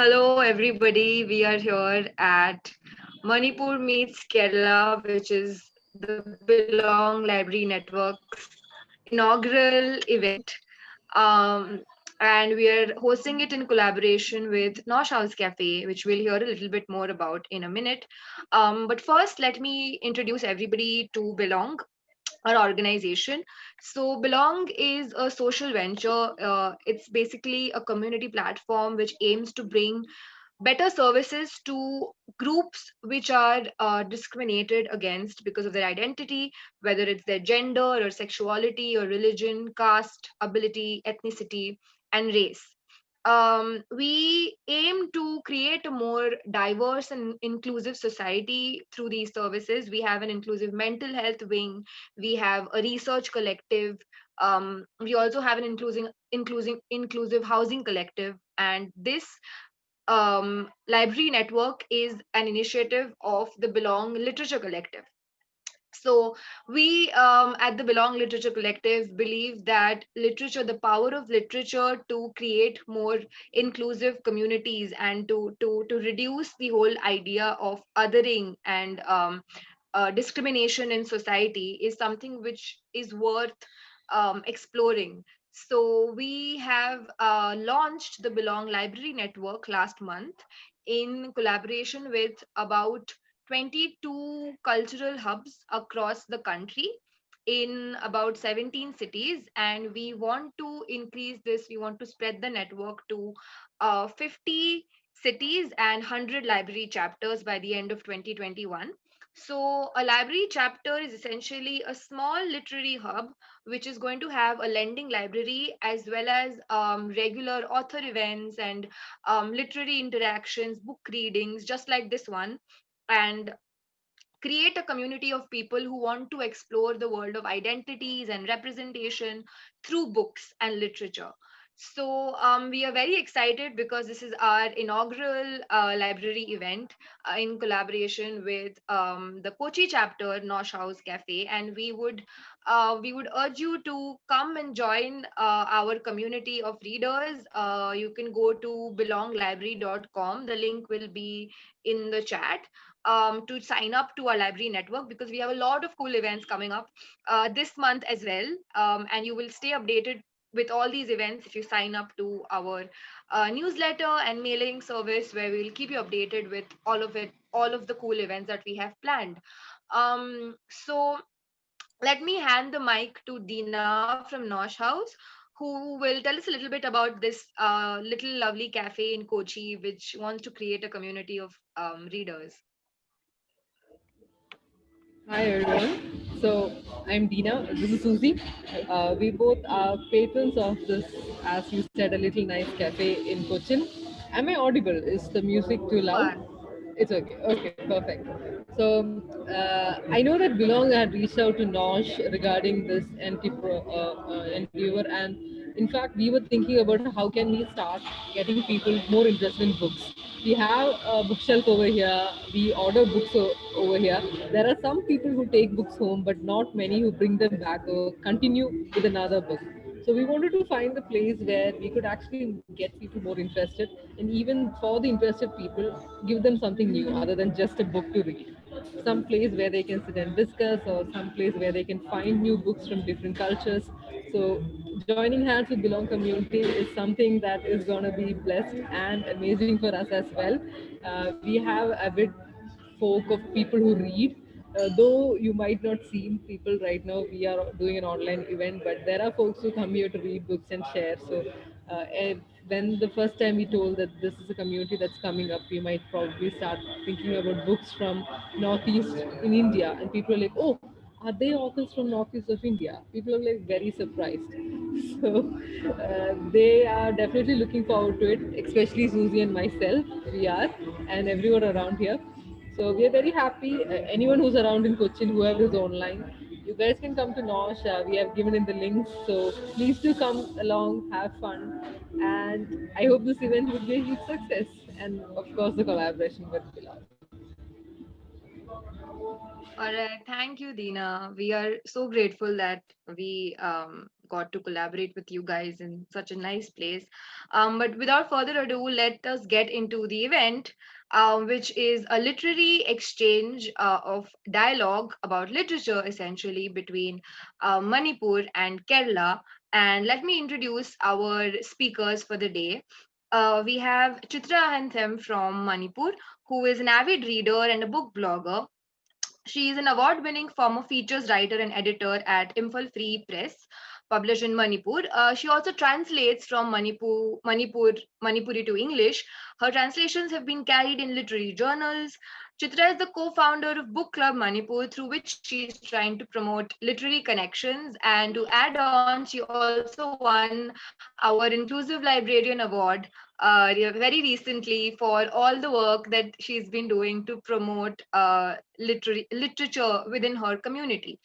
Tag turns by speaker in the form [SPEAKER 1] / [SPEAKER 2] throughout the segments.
[SPEAKER 1] Hello, everybody. We are here at Manipur meets Kerala, which is the Belong Library Network's inaugural event. Um, and we are hosting it in collaboration with Nosh House Cafe, which we'll hear a little bit more about in a minute. But first, let me introduce everybody to Belong, our organization. So, Belong is a social venture. It's basically a community platform which aims to bring better services to groups which are discriminated against because of their identity, whether it's their gender or sexuality or religion, caste, ability, ethnicity, and race. We aim to create a more diverse and inclusive society through these services. We have an inclusive mental health wing, we have a research collective, we also have an inclusive housing collective, and this library network is an initiative of the Belong Literature Collective. So we at the Belong Literature Collective believe that literature, the power of literature to create more inclusive communities and to reduce the whole idea of othering and discrimination in society is something which is worth exploring. So we have launched the Belong Library Network last month in collaboration with about 22 cultural hubs across the country in about 17 cities, and we want to increase this. We want to spread the network to 50 cities and 100 library chapters by the end of 2021. So a library chapter is essentially a small literary hub which is going to have a lending library as well as regular author events and literary interactions, book readings, just like this one, and create a community of people who want to explore the world of identities and representation through books and literature. So we are very excited because this is our inaugural library event in collaboration with the Kochi chapter Nosh Haus Cafe, and we would urge you to come and join our community of readers. You can go to belonglibrary.com. The link will be in the chat to sign up to our library network, because we have a lot of cool events coming up this month as well. And you will stay updated with all these events if you sign up to our newsletter and mailing service, where we will keep you updated with all of it, all of the cool events that we have planned. So let me hand the mic to Dina from Nosh House, who will tell us a little bit about this little lovely cafe in Kochi, which wants to create a community of readers.
[SPEAKER 2] Hi everyone. So I'm Dina. This is Susie. We both are patrons of this, as you said, a little nice cafe in Cochin. Am I audible? Is the music too
[SPEAKER 1] You
[SPEAKER 2] loud?
[SPEAKER 1] are.
[SPEAKER 2] It's okay. Okay, perfect. So I know that Belong had reached out to Nosh regarding this endeavor, and in fact, we were thinking about how can we start getting people more interested in books. We have a bookshelf over here. We order books over here. There are some people who take books home, but not many who bring them back or continue with another book. So we wanted to find a place where we could actually get people more interested, and even for the interested people, give them something new other than just a book to read. Some place where they can sit and discuss, or some place where they can find new books from different cultures. So joining hands with Belong community is something that is going to be blessed and amazing for us as well. We have a bit folk of people who read. Though you might not see people right now, we are doing an online event, but there are folks who come here to read books and share. So, when the first time we told that this is a community that's coming up, we might probably start thinking about books from Northeast in India, and people are like, "Oh, are they authors from Northeast of India?" People are like very surprised. So, they are definitely looking forward to it, especially Susie and myself. We are, and everyone around here. So we are very happy. Anyone who's around in Cochin, whoever is online, you guys can come to Nosh. We have given in the links. So please do come along, have fun. And I hope this event will be a huge success. And of course, the collaboration with Bilal.
[SPEAKER 1] All right, thank you, Dina. We are so grateful that we got to collaborate with you guys in such a nice place. But without further ado, let us get into the event, which is a literary exchange of dialogue about literature, essentially between Manipur and Kerala. And let me introduce our speakers for the day. We have Chitra Ahanthem from Manipur, who is an avid reader and a book blogger. She is an award winning former features writer and editor at Imphal Free Press, published in Manipur. She also translates from Manipuri to English. Her translations have been carried in literary journals. Chitra is the co founder of Book Club Manipur, through which she is trying to promote literary connections. And to add on, she also won our Inclusive Librarian Award very recently for all the work that she's been doing to promote literature within her community.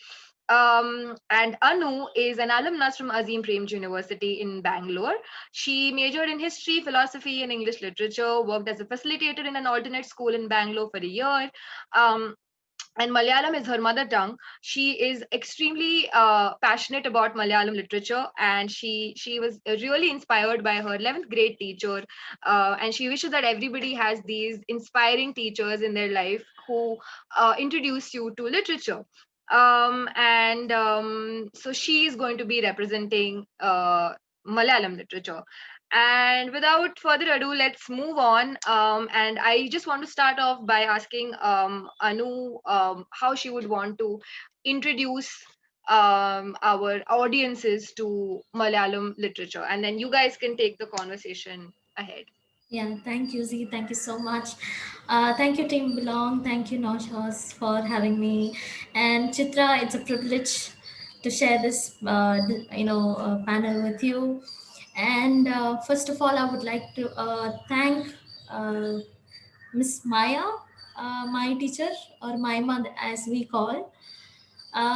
[SPEAKER 1] And Anu is an alumnus from Azim Premji University in Bangalore. She majored in history, philosophy, and English literature, worked as a facilitator in an alternate school in Bangalore for a year. Um, and Malayalam is her mother tongue. She is extremely passionate about Malayalam literature, and she was really inspired by her 11th grade teacher, and she wishes that everybody has these inspiring teachers in their life who introduce you to literature. And So she is going to be representing Malayalam literature. And without further ado, let's move on. And I just want to start off by asking Anu how she would want to introduce our audiences to Malayalam literature. And then you guys can take the conversation ahead.
[SPEAKER 3] Yeah, thank you, Z. Thank you so much. Thank you, Team Belong. Thank you, Nosh Haus, for having me. And Chitra, it's a privilege to share this, panel with you. And first of all, I would like to thank uh, Miss Maya, my teacher, or Maima as we call.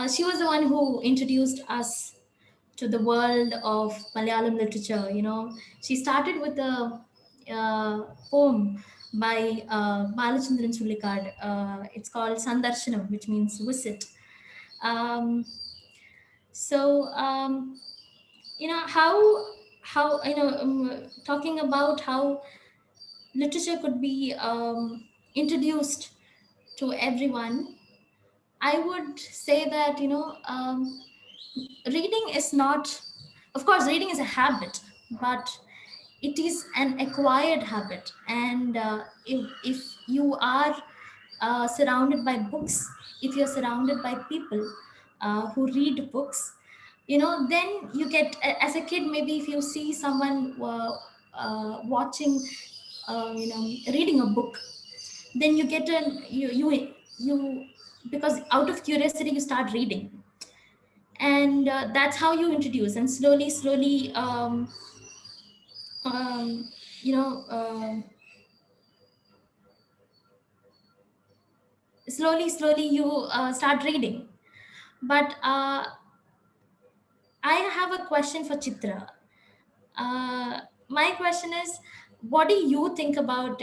[SPEAKER 3] She was the one who introduced us to the world of Malayalam literature. You know, she started with a poem by Balachandran Sulikad. It's called Sandarshanam, which means visit. Um, so how talking about how literature could be introduced to everyone. I would say that reading is not, of course reading is a habit, but it is an acquired habit. And if you are surrounded by books, if you're surrounded by people who read books, then you get as a kid, maybe if you see someone watching reading a book, then you get an you because out of curiosity you start reading. And that's how you introduce, and slowly um, you know slowly you start reading. But I have a question for Chitra. My question is, what do you think about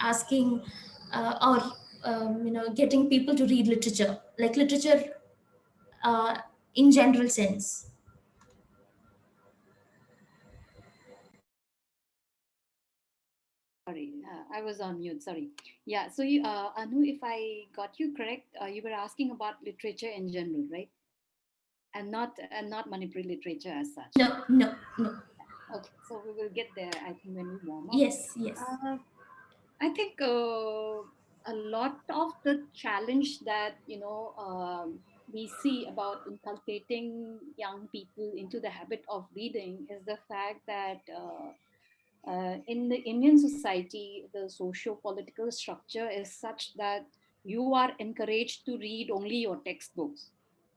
[SPEAKER 3] asking or getting people to read literature, like literature uh, in general sense?
[SPEAKER 4] Sorry, I was on mute. Sorry. Yeah. So, Anu, if I got you correct, you were asking about literature in general, right? And not Manipuri literature as such.
[SPEAKER 3] No.
[SPEAKER 4] Okay. So we will get there. I think when we warm up.
[SPEAKER 3] Yes.
[SPEAKER 4] Uh, I think a lot of the challenge that we see about inculcating young people into the habit of reading is the fact that. In the Indian society, the socio-political structure is such that you are encouraged to read only your textbooks.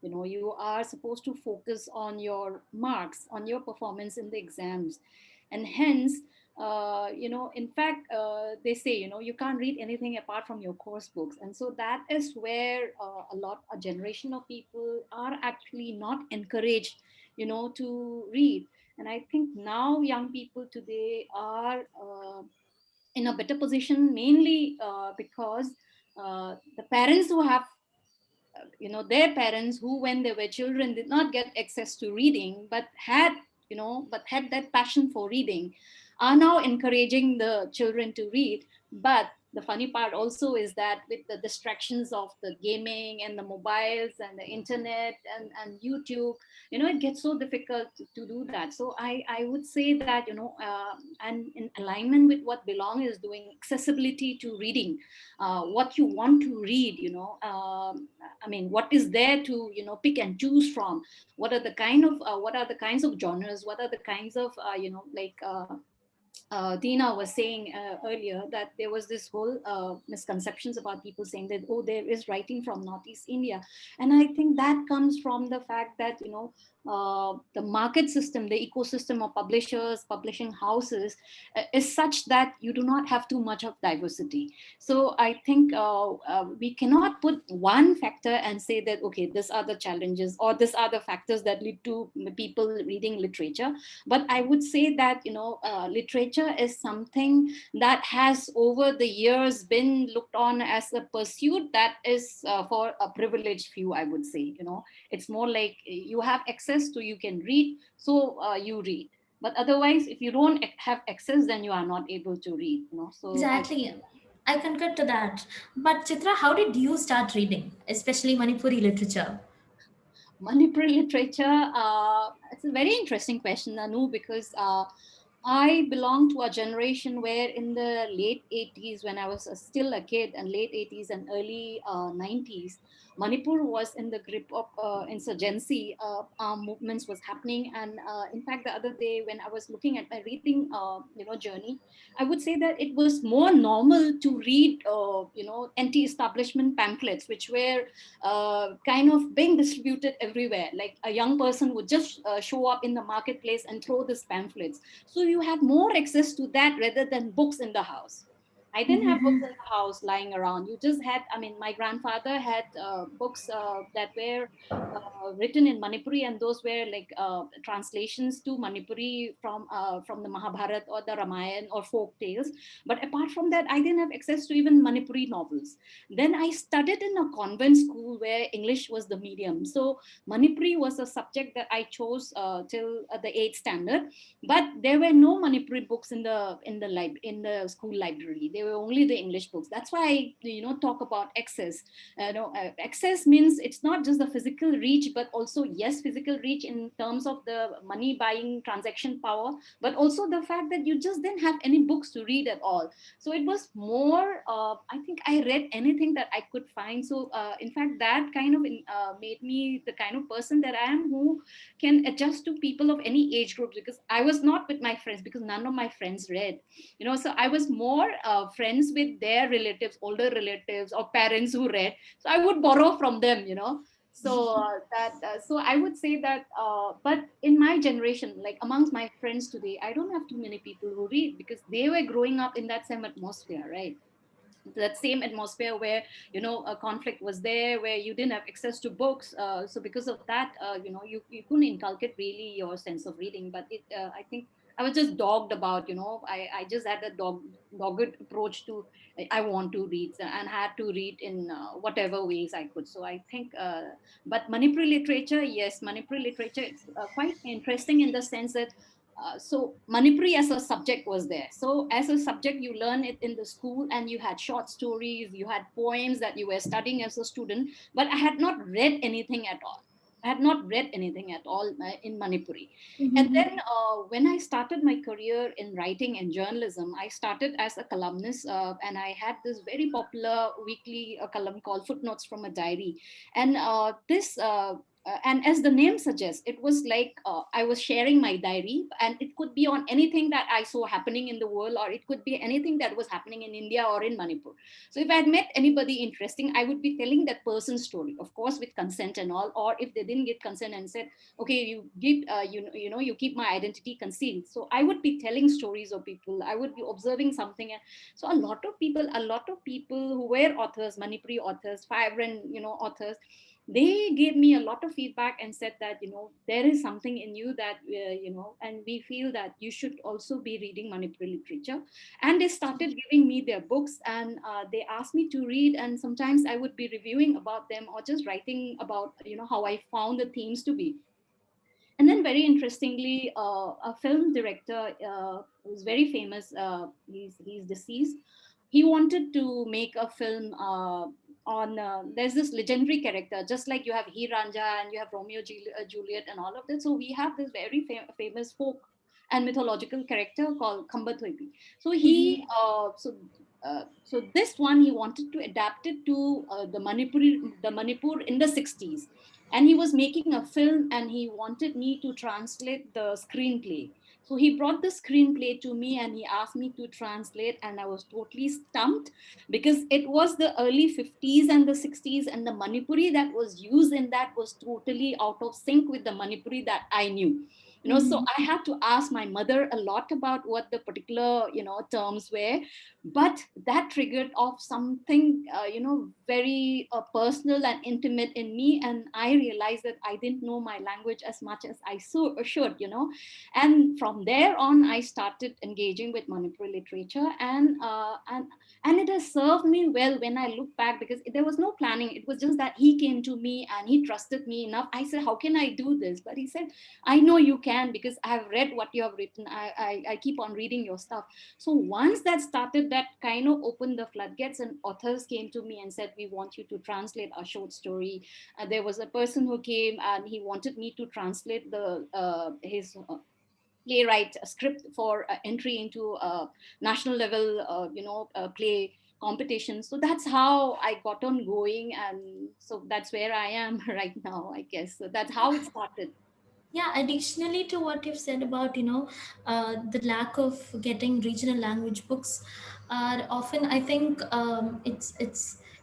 [SPEAKER 4] You know, you are supposed to focus on your marks, on your performance in the exams, and hence, in fact, they say, you can't read anything apart from your course books, and so that is where a generation of people are actually not encouraged, to read. And I think now young people today are in a better position, mainly because the parents who have their parents who when they were children did not get access to reading but had but had that passion for reading are now encouraging the children to read. But the funny part also is that with the distractions of the gaming and the mobiles and the internet and YouTube, it gets so difficult to do that. So I would say that and in alignment with what Belong is doing, accessibility to reading, what you want to read, I mean, what is there to pick and choose from, what are the kinds of genres, what are the kinds of Dina was saying earlier, that there was this whole misconceptions about people saying that, oh, there is writing from Northeast India. And I think that comes from the fact that, the market system, the ecosystem of publishers, publishing houses is such that you do not have too much of diversity. So I think we cannot put one factor and say that, okay, these are the challenges or these are the factors that lead to people reading literature. But I would say that literature is something that has over the years been looked on as a pursuit that is for a privileged few, I would say. It's more like you have access to, you can read, so you read. But otherwise, if you don't have access, then you are not able to read. So
[SPEAKER 3] Exactly. I concur to that. But Chitra, how did you start reading, especially Manipuri literature?
[SPEAKER 4] Manipuri literature, it's a very interesting question, Anu, because I belong to a generation where in the late 80s, when I was still a kid, and late 80s and early 90s, Manipur was in the grip of insurgency. Armed movements was happening. And in fact, the other day when I was looking at my reading journey, I would say that it was more normal to read, anti-establishment pamphlets, which were kind of being distributed everywhere. Like a young person would just show up in the marketplace and throw these pamphlets. So you had more access to that rather than books in the house. I didn't have books in the house lying around. You just had, I mean, my grandfather had books that were written in Manipuri, and those were like translations to Manipuri from the Mahabharata or the Ramayana or folk tales. But apart from that, I didn't have access to even Manipuri novels. Then I studied in a convent school where English was the medium. So Manipuri was a subject that I chose till the 8th standard. But there were no Manipuri books in the school library. They were only the English books. That's why I talk about access. Access means it's not just the physical reach, but also, yes, physical reach in terms of the money buying transaction power, but also the fact that you just didn't have any books to read at all. So it was more, I think I read anything that I could find. So in fact, that kind of made me the kind of person that I am, who can adjust to people of any age group, because I was not with my friends, because none of my friends read. So I was more friends with their relatives, older relatives or parents who read. So I would borrow from them. So so I would say that, but in my generation, like amongst my friends today, I don't have too many people who read, because they were growing up in that same atmosphere, right? That same atmosphere where a conflict was there, where you didn't have access to books. So because of that, you couldn't inculcate really your sense of reading. But I think I was just dogged about, I just had a dogged approach to, I want to read, and had to read in whatever ways I could. So I think but Manipuri literature, yes, Manipuri literature, it's quite interesting in the sense that so Manipuri as a subject was there. So as a subject, you learn it in the school, and you had short stories, you had poems that you were studying as a student. But I had not read anything at all. I had not read anything at all in Manipuri. And then when I started my career in writing and journalism, I started as a columnist, and I had this very popular weekly column called Footnotes from a Diary. And this and as the name suggests, it was like I was sharing my diary, and it could be on anything that I saw happening in the world, or it could be anything that was happening in India or in Manipur. So if I had met anybody interesting, I would be telling that person's story, of course with consent and all. Or if they didn't get consent and said, okay, you give you keep my identity concealed, so I would be telling stories of people, I would be observing something. So a lot of people who were authors, Manipuri authors, vibrant authors, they gave me a lot of feedback and said that, there is something in you that, and we feel that you should also be reading Manipuri literature. And they started giving me their books, and they asked me to read, and sometimes I would be reviewing about them or just writing about, how I found the themes to be. And then, very interestingly, a film director who's very famous, he's deceased. He wanted to make a film on. There's this legendary character, just like you have Hiranja and you have Romeo Juliet and all of that. So we have this very famous folk and mythological character called Kambathwepi. So he, so this one he wanted to adapt it to the Manipur in the 60s, and he was making a film and he wanted me to translate the screenplay. So he brought the screenplay to me and he asked me to translate, and I was totally stumped because it was the early 50s and the 60s, and the Manipuri that was used in that was totally out of sync with the Manipuri that I knew. So I had to ask my mother a lot about what the particular terms were, but that triggered off something very personal and intimate in me, and I realized that I didn't know my language as much as I should. And from there on I started engaging with Manipuri literature, and it has served me well when I look back, because there was no planning. It was just that he came to me and he trusted me enough. I said, how can I do this? But he said, I know you can, because I have read what you have written. I keep on reading your stuff. So once that started, that kind of opened the floodgates, and authors came to me and said, we want you to translate a short story. There was a person who came and he wanted me to translate the his playwright script for entry into national level play competition. So that's how I got on going, and so that's where I am right now, I guess. So that's how it started.
[SPEAKER 3] Yeah, additionally to what you've said about the lack of getting regional language books are often, I think,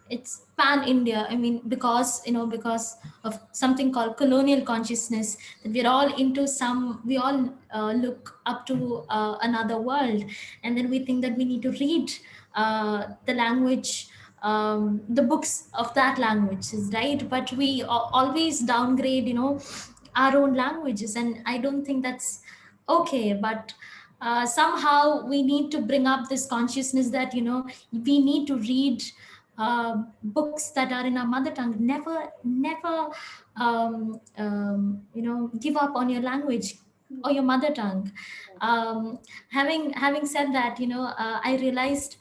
[SPEAKER 3] it's pan India. I mean, because because of something called colonial consciousness, that we're all into some, we all look up to another world, and then we think that we need to read the language, the books of that language, is right, but we always downgrade our own languages, and I don't think that's okay. But somehow we need to bring up this consciousness that we need to read books that are in our mother tongue. Never give up on your language or your mother tongue. um, having said that, I realized,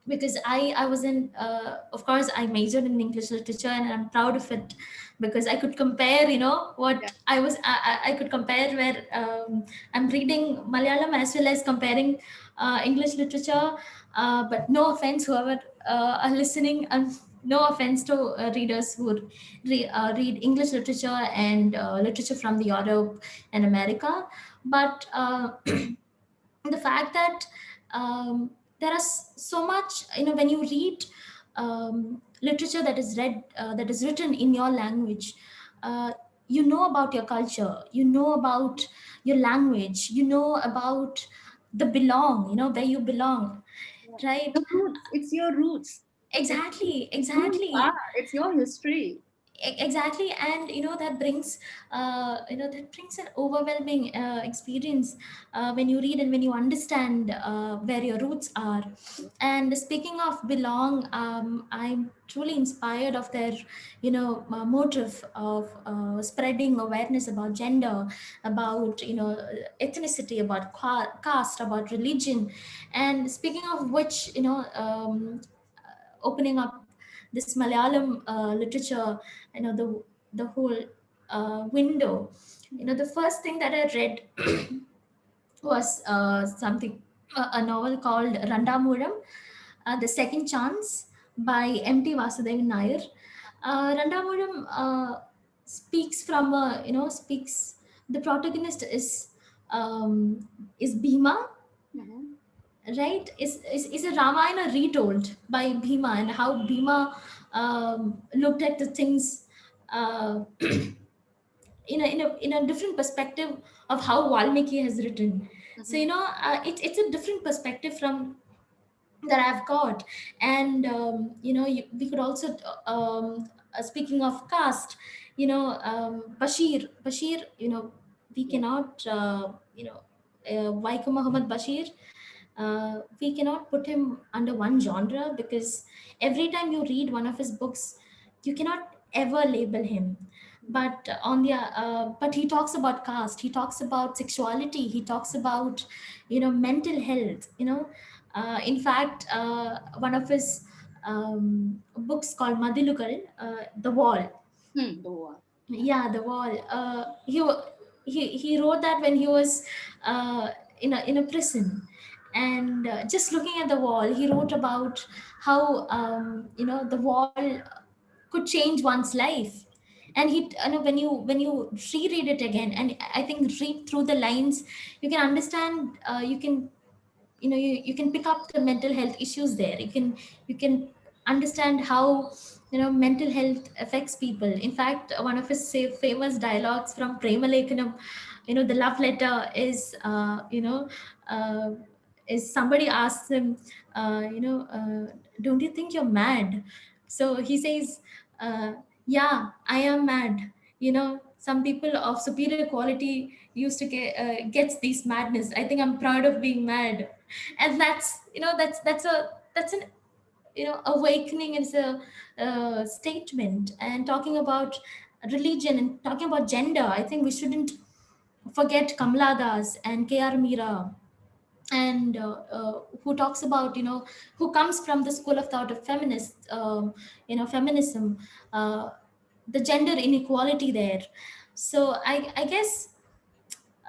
[SPEAKER 3] because I was in, of course I majored in English literature, and I'm proud of it, because I could compare,
[SPEAKER 4] Yeah.
[SPEAKER 3] what I could compare, where I'm reading Malayalam as well as comparing English literature. But no offense, whoever are listening, no offense to readers who read English literature and literature from the Europe and America. But the fact that there are so much, when you read literature that is that is written in your language, uh, you know about your culture, you know about your language, you know about the belong, where you belong,
[SPEAKER 4] Yeah.
[SPEAKER 3] right?
[SPEAKER 4] Your roots. It's your roots.
[SPEAKER 3] Exactly,
[SPEAKER 4] It's who you are.
[SPEAKER 3] exactly.
[SPEAKER 4] It's your history.
[SPEAKER 3] Exactly. And that brings an overwhelming experience when you read and when you understand where your roots are. And speaking of belong, I'm truly inspired of their motive of spreading awareness about gender, about ethnicity, about caste, about religion. And speaking of which, opening up this Malayalam literature, the whole window. The first thing that I read was something, a novel called Randamuram, The Second Chance by M.T. Vasudevan Nair. Randamuram speaks from speaks. The protagonist is Bhima,
[SPEAKER 4] Mhm.
[SPEAKER 3] right? Is a Ramayana retold by Bhima, and how Bhima looked at the things uh, in a different perspective of how Valmiki has written. So
[SPEAKER 4] Mhm.
[SPEAKER 3] it's a different perspective from that I've got. And we could also speaking of caste, Bashir, we
[SPEAKER 4] Yeah.
[SPEAKER 3] cannot, Waika Muhammad Bashir, we cannot put him under one genre, because every time you read one of his books, you cannot ever label him. But he talks about caste, he talks about sexuality, he talks about mental health. In fact, one of his books called Madilukal, The Wall.
[SPEAKER 4] The war.
[SPEAKER 3] Yeah, The Wall. He wrote that when he was uh, in a prison, and just looking at the wall, he wrote about how the wall could change one's life. And when you reread it again, and I think read through the lines, you can understand. You can pick up the mental health issues there. You can understand how mental health affects people. In fact, one of his famous dialogues from Prema Lekhanam, the love letter uh, is somebody asks him, don't you think you're mad? So he says, yeah, I am mad. Some people of superior quality used to gets these madness. I think I'm proud of being mad. And that's an awakening. It's a statement. And talking about religion and talking about gender, I think we shouldn't forget Kamala Das and KR Mira, and who talks about, who comes from the school of thought of feminism, uh, the gender inequality there. So I guess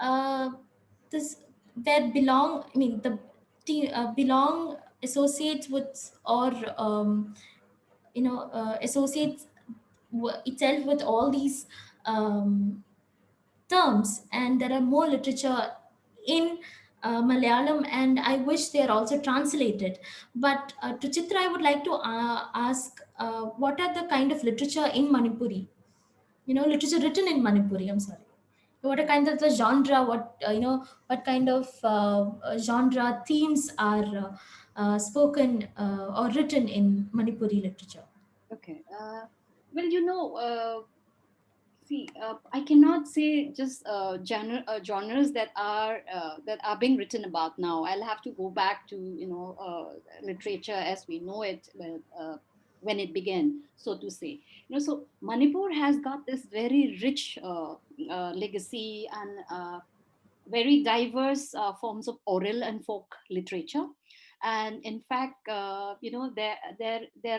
[SPEAKER 3] uh, this where belong I mean the belong associates with, or associates itself with all these um, terms. And there are more literature in Malayalam, and I wish they are also translated. But to Chitra, I would like to ask, what are the kind of literature in Manipuri? Literature written in Manipuri. I'm sorry. What are kind of the genre? What kind of genre themes are spoken or written in Manipuri literature?
[SPEAKER 4] Okay. Well, see, I cannot say just genres that are being written about now. I'll have to go back to literature as we know it when it began, so to say. So Manipur has got this very rich legacy and very diverse forms of oral and folk literature. And in fact, there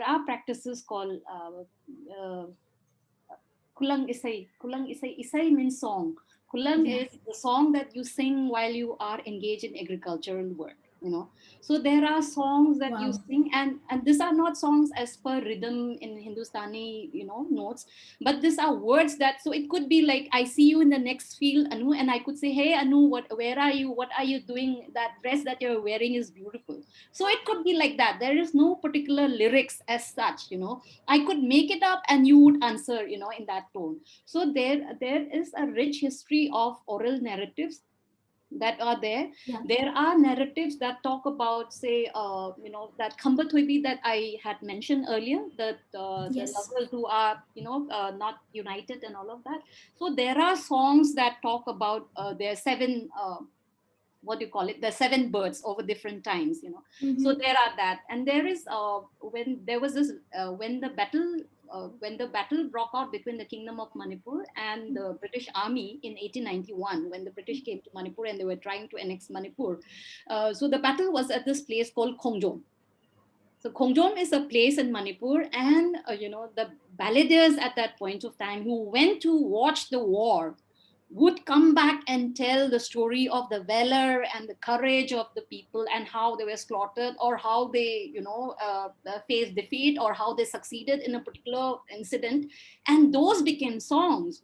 [SPEAKER 4] are practices called kulang isay. Kulang isay. Isay means song. Kulang
[SPEAKER 3] Yeah.
[SPEAKER 4] is the song that you sing while you are engaged in agricultural work. So there are songs that you
[SPEAKER 3] Wow.
[SPEAKER 4] sing, and these are not songs as per rhythm in Hindustani, notes, but these are words that. So it could be like, I see you in the next field, Anu, and I could say, hey Anu, where are you? What are you doing? That dress that you're wearing is beautiful. So it could be like that. There is no particular lyrics as such. I could make it up and you would answer, in that tone. So there is a rich history of oral narratives that are there.
[SPEAKER 3] Yeah.
[SPEAKER 4] There are narratives that talk about, say, that Khambathoibi that I had mentioned earlier, that the
[SPEAKER 3] Yes.
[SPEAKER 4] lovers who are, not united and all of that. So there are songs that talk about their seven what do you call it, the seven births over different times. So
[SPEAKER 3] Mm-hmm.
[SPEAKER 4] there are that, and there is when there was this when the battle broke out between the kingdom of Manipur and the British army in 1891, when the British came to Manipur and they were trying to annex Manipur. So the battle was at this place called Khongjom. So Khongjom is a place in Manipur, and the balladeers at that point of time who went to watch the war would come back and tell the story of the valor and the courage of the people, and how they were slaughtered, or how they faced defeat, or how they succeeded in a particular incident, and those became songs.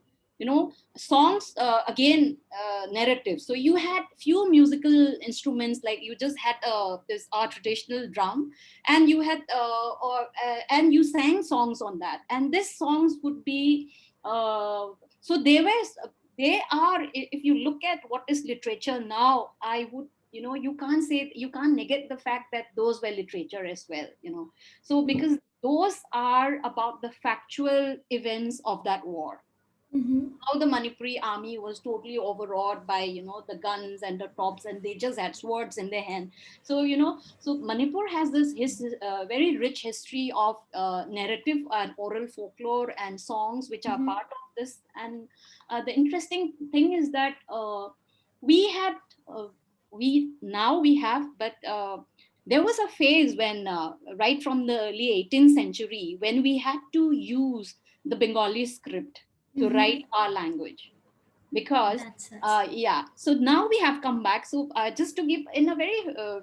[SPEAKER 4] Songs, again, narratives. So you had few musical instruments, like you just had this our traditional drum, and you had and you sang songs on that, and these songs would be so they are, if you look at what is literature now, I would, you can't negate the fact that those were literature as well. So because those are about the factual events of that war.
[SPEAKER 3] Mm-hmm.
[SPEAKER 4] How the Manipuri army was totally overawed by, the guns and the tops, and they just had swords in their hand. So, so Manipur has this very rich history of narrative and oral folklore and songs which are
[SPEAKER 3] Mm-hmm.
[SPEAKER 4] part of this. And the interesting thing is that we had we have, but there was a phase when right from the early 18th century, when we had to use the Bengali script to
[SPEAKER 3] Mm-hmm.
[SPEAKER 4] write our language, because
[SPEAKER 3] That's it.
[SPEAKER 4] yeah, so now we have come back. So just to give in a very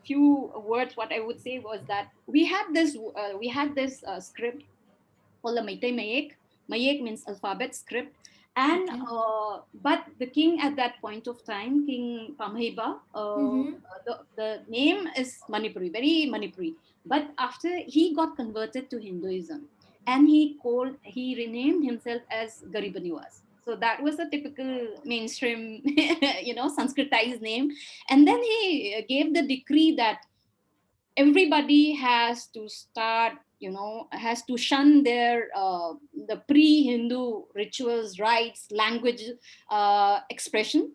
[SPEAKER 4] few words, what I would say was that we had this script called the Meitei Mayek. Mayek means alphabet script. And
[SPEAKER 3] Okay.
[SPEAKER 4] but the king at that point of time, King Pamheba,
[SPEAKER 3] Mm-hmm.
[SPEAKER 4] the name is Manipuri, very Manipuri. But after he got converted to Hinduism, and he renamed himself as Garibaniwas. So that was a typical mainstream, Sanskritized name. And then he gave the decree that everybody has to start, has to shun their the pre-Hindu rituals, rites, language expression,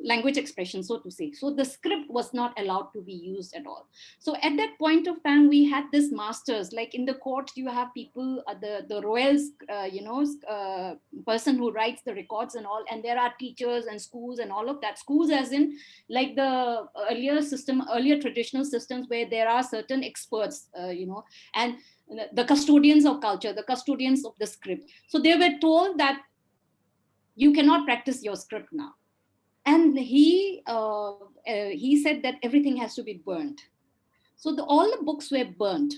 [SPEAKER 4] so to say. So the script was not allowed to be used at all. So at that point of time, we had this masters, like in the court you have people, the royals, person who writes the records and all, and there are teachers and schools and all of that. Schools as in, like the earlier traditional systems, where there are certain experts, and the custodians of culture, the custodians of the script. So they were told that you cannot practice your script now. And he said that everything has to be burnt. So all the books were burnt,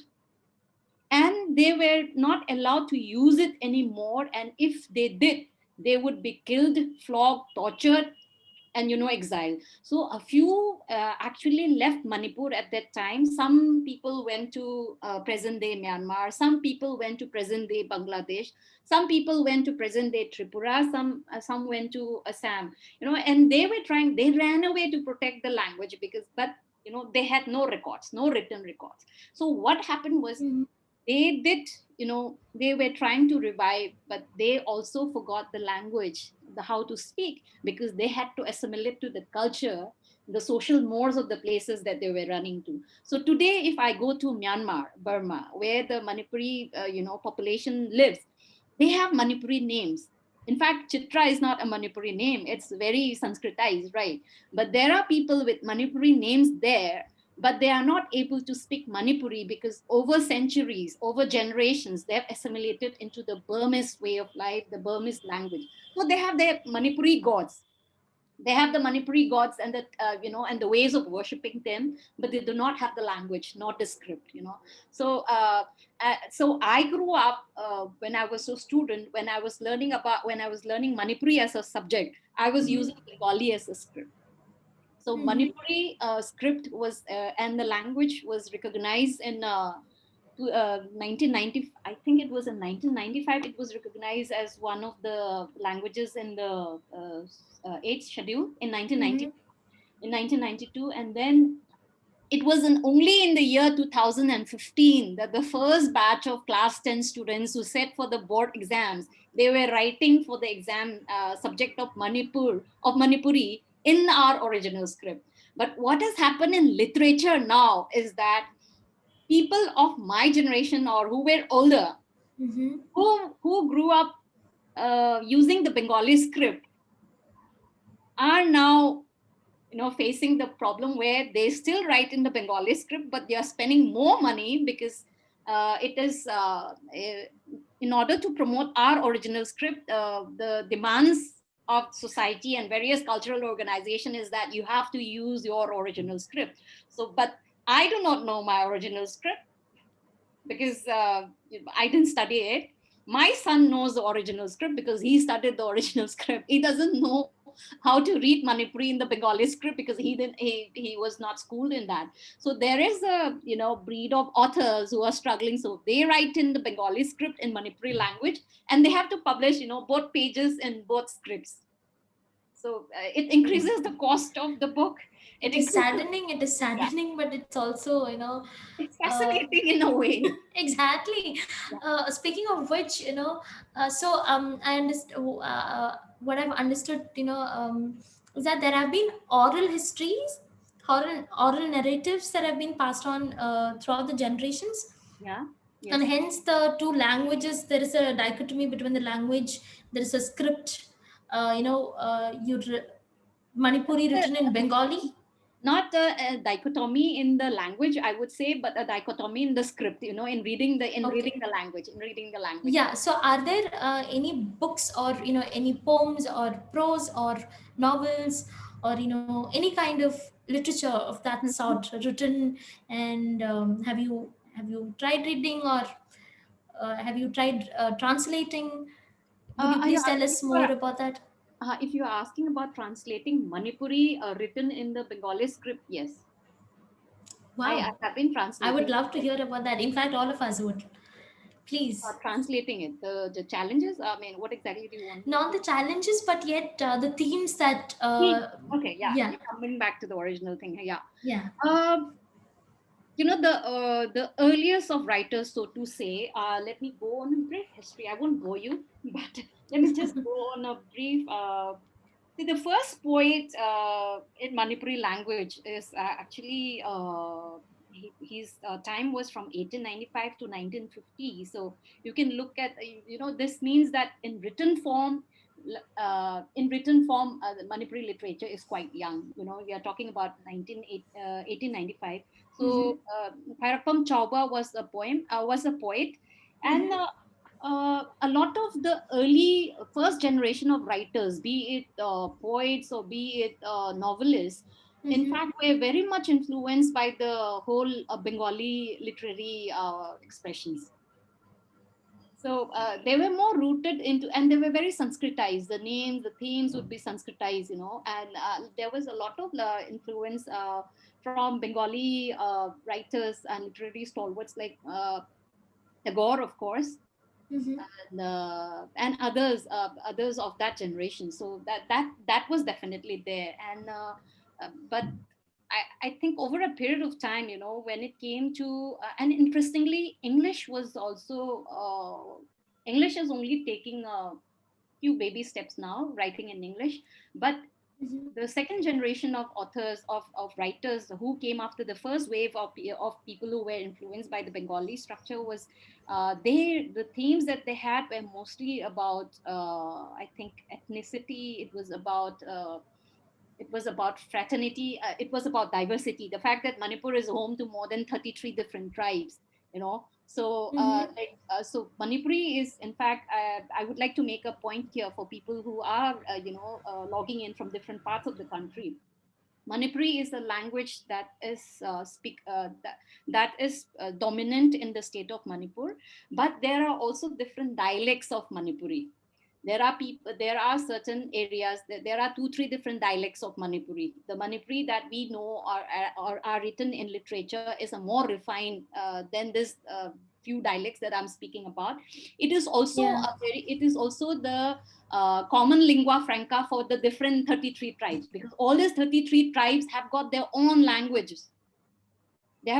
[SPEAKER 4] and they were not allowed to use it anymore. And if they did, they would be killed, flogged, tortured, and exile. So a few actually left Manipur at that time. Some people went to present day Myanmar, some people went to present day Bangladesh, some people went to present day Tripura, some went to Assam, and they ran away to protect the language, because but they had no records, no written records. So what happened was,
[SPEAKER 3] Mm-hmm.
[SPEAKER 4] they did, they were trying to revive, but they also forgot the language, the how to speak, because they had to assimilate to the culture, the social mores of the places that they were running to. So today, if I go to Myanmar, Burma, where the Manipuri population lives, they have Manipuri names. In fact, Chitra is not a Manipuri name, it's very Sanskritized, right? But there are people with Manipuri names there, but they are not able to speak Manipuri, because over centuries, over generations, they have assimilated into the Burmese way of life, the Burmese language. So they have their Manipuri gods. They have the Manipuri gods and the and the ways of worshiping them, but they do not have the language, not the script. So so I grew up, when I was a student, when I was learning Manipuri as a subject, I was
[SPEAKER 3] Mm-hmm.
[SPEAKER 4] using Bengali as a script. So
[SPEAKER 3] Mm-hmm.
[SPEAKER 4] Manipuri script was, and the language was recognized in 1990. I think it was in 1995. It was recognized as one of the languages in the eighth schedule in 1990,
[SPEAKER 3] Mm-hmm.
[SPEAKER 4] in 1992, and then it was only in the year 2015 that the first batch of class 10 students who set for the board exams, they were writing for the exam subject of Manipuri in our original script. But what has happened in literature now is that people of my generation, or who were older,
[SPEAKER 3] Mm-hmm.
[SPEAKER 4] who grew up using the Bengali script, are now facing the problem where they still write in the Bengali script, but they are spending more money, because it is in order to promote our original script, the demands of society and various cultural organization is that you have to use your original script. So but I do not know my original script, because I didn't study it. My son knows the original script because he studied the original script. He doesn't know how to read Manipuri in the Bengali script, because he was not schooled in that. So there is a breed of authors who are struggling. So they write in the Bengali script in Manipuri language, and they have to publish both pages in both scripts. So it increases the cost of the book.
[SPEAKER 3] It
[SPEAKER 4] It
[SPEAKER 3] is
[SPEAKER 4] increases,
[SPEAKER 3] saddening. It is
[SPEAKER 4] yeah,
[SPEAKER 3] saddening, but it's also,
[SPEAKER 4] it's
[SPEAKER 3] uh,
[SPEAKER 4] fascinating in a way.
[SPEAKER 3] exactly.
[SPEAKER 4] Yeah,
[SPEAKER 3] Speaking of which, I understand what I've understood. Is that there have been oral histories, oral narratives that have been passed on throughout the generations,
[SPEAKER 4] yeah,
[SPEAKER 3] and
[SPEAKER 4] yes.
[SPEAKER 3] hence the two languages. There is a dichotomy between the language. There is a script. Manipuri written in Bengali.
[SPEAKER 4] Not a dichotomy in the language, I would say, but a dichotomy in the script, in
[SPEAKER 3] Okay.
[SPEAKER 4] reading the language.
[SPEAKER 3] Yeah. So, are there any books, or any poems or prose or novels, or any kind of literature of that
[SPEAKER 4] Mhm.
[SPEAKER 3] sort written? And have you tried reading, or have you tried translating? Would you please tell us more about that?
[SPEAKER 4] If you are asking about translating Manipuri written in the Bengali script, yes, I
[SPEAKER 3] Wow.
[SPEAKER 4] have been
[SPEAKER 3] I would
[SPEAKER 4] translating
[SPEAKER 3] love to hear about that. In fact, all of us would. Please.
[SPEAKER 4] translating it. The challenges. I mean, what exactly do you want me
[SPEAKER 3] Not
[SPEAKER 4] to?
[SPEAKER 3] the challenges, but yet the themes that,
[SPEAKER 4] Okay, yeah,
[SPEAKER 3] yeah,
[SPEAKER 4] you're coming back to the original thing. Yeah.
[SPEAKER 3] yeah.
[SPEAKER 4] Um, the earliest of writers, so to say. Let me go on a brief history. I won't bore you, but let me just go on a brief. See, the first poet in Manipuri language is actually his time was from 1895 to 1950. So you can look at, this means that the Manipuri literature is quite young. We are talking about 1895.
[SPEAKER 3] Mm-hmm.
[SPEAKER 4] So Bhairapam Chauba was a poet, and
[SPEAKER 3] Mm-hmm.
[SPEAKER 4] a lot of the early first generation of writers, be it poets or be it novelists, in
[SPEAKER 3] Mm-hmm.
[SPEAKER 4] fact, were very much influenced by the whole Bengali literary expressions. So they were more rooted into, and they were very Sanskritized. The names, the themes would be Sanskritized, and there was a lot of influence from Bengali writers and literary stalwarts like Tagore, of course,
[SPEAKER 3] Mm-hmm.
[SPEAKER 4] and others of that generation. So that was definitely there. And but I think over a period of time, when it came to and interestingly, English is only taking a few baby steps now, writing in English. But
[SPEAKER 3] Mm-hmm.
[SPEAKER 4] the second generation of authors, of writers who came after the first wave of people who were influenced by the Bengali structure, was the themes that they had were mostly about, I think, ethnicity. It was about fraternity. It was about diversity. The fact that Manipur is home to more than 33 different tribes, so
[SPEAKER 3] Mm-hmm.
[SPEAKER 4] Manipuri is, in fact, I would like to make a point here for people who are logging in from different parts of the country. Manipuri is a language that is dominant in the state of Manipur, but there are also different dialects of Manipuri. There are certain areas, there are 2 3 different dialects of Manipuri. The Manipuri that we know are written in literature is a more refined than this few dialects that I'm speaking about.
[SPEAKER 3] Yeah.
[SPEAKER 4] It is also the common lingua franca for the different 33 tribes, because all these 33 tribes have got their own languages. They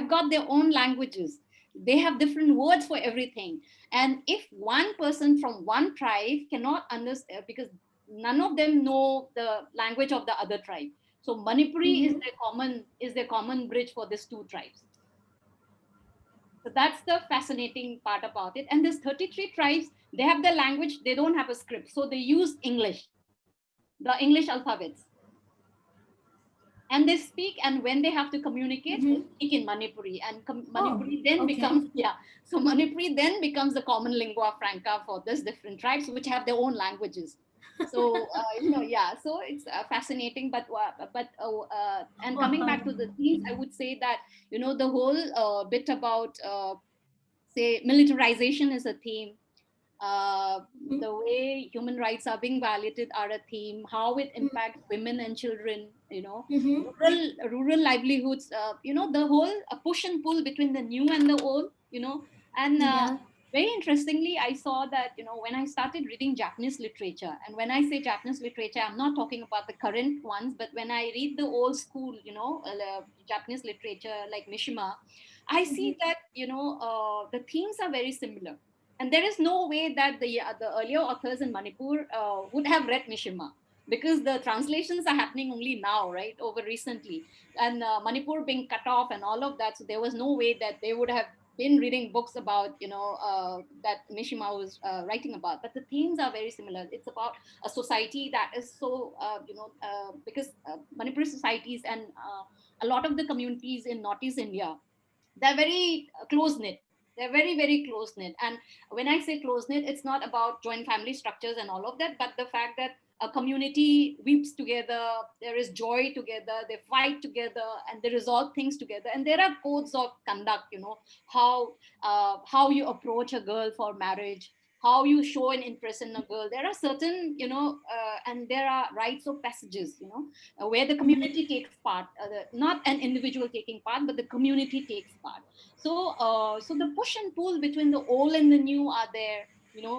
[SPEAKER 4] have different words for everything. And if one person from one tribe cannot understand, because none of them know the language of the other tribe, so Manipuri
[SPEAKER 3] Mm-hmm.
[SPEAKER 4] is their common bridge for these two tribes. So that's the fascinating part about it. And there's 33 tribes, they have their language, they don't have a script, so they use English, the English alphabets, and they speak, and when they have to communicate, they
[SPEAKER 3] Mm-hmm.
[SPEAKER 4] speak in Manipuri, and
[SPEAKER 3] Oh,
[SPEAKER 4] Manipuri then
[SPEAKER 3] okay.
[SPEAKER 4] becomes yeah so Manipuri then becomes the common lingua franca for this different tribes which have their own languages. So yeah, so it's fascinating. And coming back to the themes, I would say that the whole bit about say militarization is a theme. uh,
[SPEAKER 3] Mm-hmm.
[SPEAKER 4] the way human rights are being violated are a theme, how it impacts women and children,
[SPEAKER 3] Mm-hmm.
[SPEAKER 4] rural livelihoods, the whole push and pull between the new and the old, and
[SPEAKER 3] Yeah.
[SPEAKER 4] very interestingly, I saw that, when I started reading Japanese literature, and when I say Japanese literature, I'm not talking about the current ones, but when I read the old school, Japanese literature like Mishima, I see
[SPEAKER 3] Mhm.
[SPEAKER 4] that, the themes are very similar. And there is no way that the earlier authors in Manipur would have read Mishima, because the translations are happening only now, right, over recently. And Manipur being cut off and all of that. So there was no way that they would have been reading books about, that Mishima was writing about. But the themes are very similar. It's about a society that is so, because Manipuri societies and a lot of the communities in Northeast India, they're very close knit. They're very, very close knit. And when I say close knit, it's not about joint family structures and all of that, but the fact that a community weeps together, there is joy together, they fight together, and they resolve things together. And there are codes of conduct, how you approach a girl for marriage, how you show an interest in a girl. There are certain, and there are rites of passages, where the
[SPEAKER 3] Mhm.
[SPEAKER 4] community takes part, not an individual taking part, but the community takes part. So the push and pull between the old and the new are there.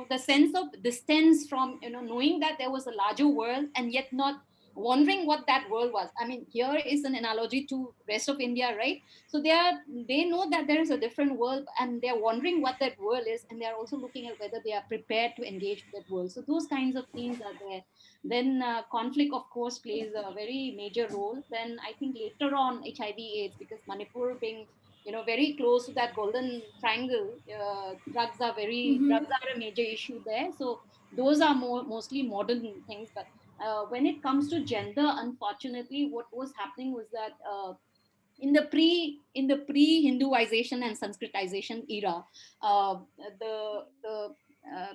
[SPEAKER 4] The sense of distance from, knowing that there was a larger world and yet not wondering what that world was. I mean, here is an analogy to rest of India, right? So they know that there is a different world, and they're wondering what that world is, and they're also looking at whether they are prepared to engage with that world. So those kinds of themes are there. Then conflict, of course, plays a very major role. Then I think later on, HIV/AIDS, because Manipur being, very close to that golden triangle, drugs
[SPEAKER 3] Mhm.
[SPEAKER 4] are a major issue there. So those are mostly modern things. But when it comes to gender, unfortunately, what was happening was that in the pre Hinduization and Sanskritization era, the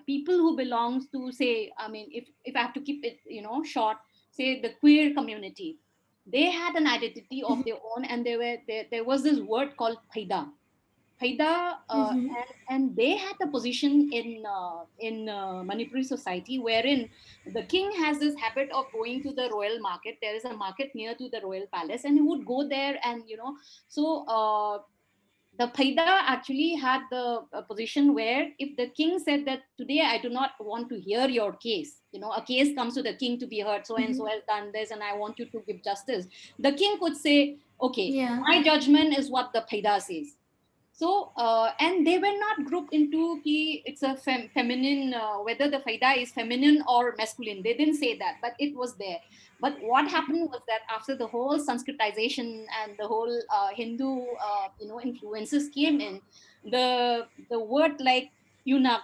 [SPEAKER 4] people who belongs to, say, I mean, if I have to keep it, short, say the queer community, they had an identity of their own, and there was this word called Paida. Haida,
[SPEAKER 3] Mhm.
[SPEAKER 4] and they had a position in Manipuri society, wherein the king has this habit of going to the royal market. There is a market near to the royal palace, and he would go there, and so the Paida actually had the position where if the king said that today I do not want to hear your case, a case comes to the king to be heard, so and so
[SPEAKER 3] Mhm.
[SPEAKER 4] has done this, and I want you to give justice. The king could say, okay,
[SPEAKER 3] Yeah.
[SPEAKER 4] my judgment is what the Paida says. So and they were not grouped into it's a feminine, whether the faida is feminine or masculine, they didn't say that, but it was there. But what happened was that after the whole Sanskritization and the whole Hindu influences came in, the word like eunuch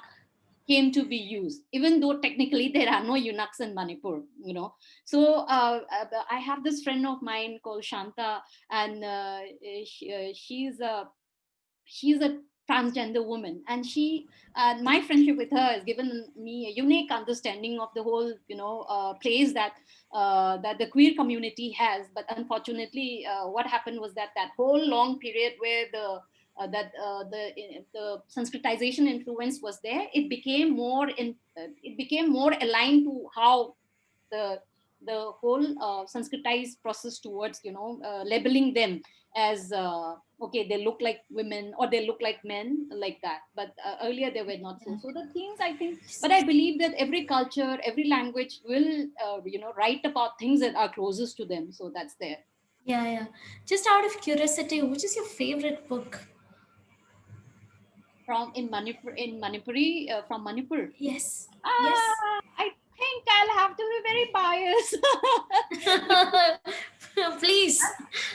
[SPEAKER 4] came to be used, even though technically there are no eunuchs in Manipur. So I have this friend of mine called Shanta, and she's a transgender woman, and my friendship with her has given me a unique understanding of the whole place that the queer community has. But unfortunately, what happened was that that whole long period where the Sanskritization influence was there, it became more aligned to how the the whole Sanskritized process towards labeling them as okay, they look like women or they look like men, like that. But earlier they were not so.
[SPEAKER 3] Yeah.
[SPEAKER 4] So the themes, I think, but I believe that every culture, every language will write about things that are closest to them. So that's there.
[SPEAKER 3] Yeah, yeah. Just out of curiosity, which is your favorite book?
[SPEAKER 4] From from Manipur.
[SPEAKER 3] Yes. Yes.
[SPEAKER 4] I think I'll have to be very biased.
[SPEAKER 3] Please.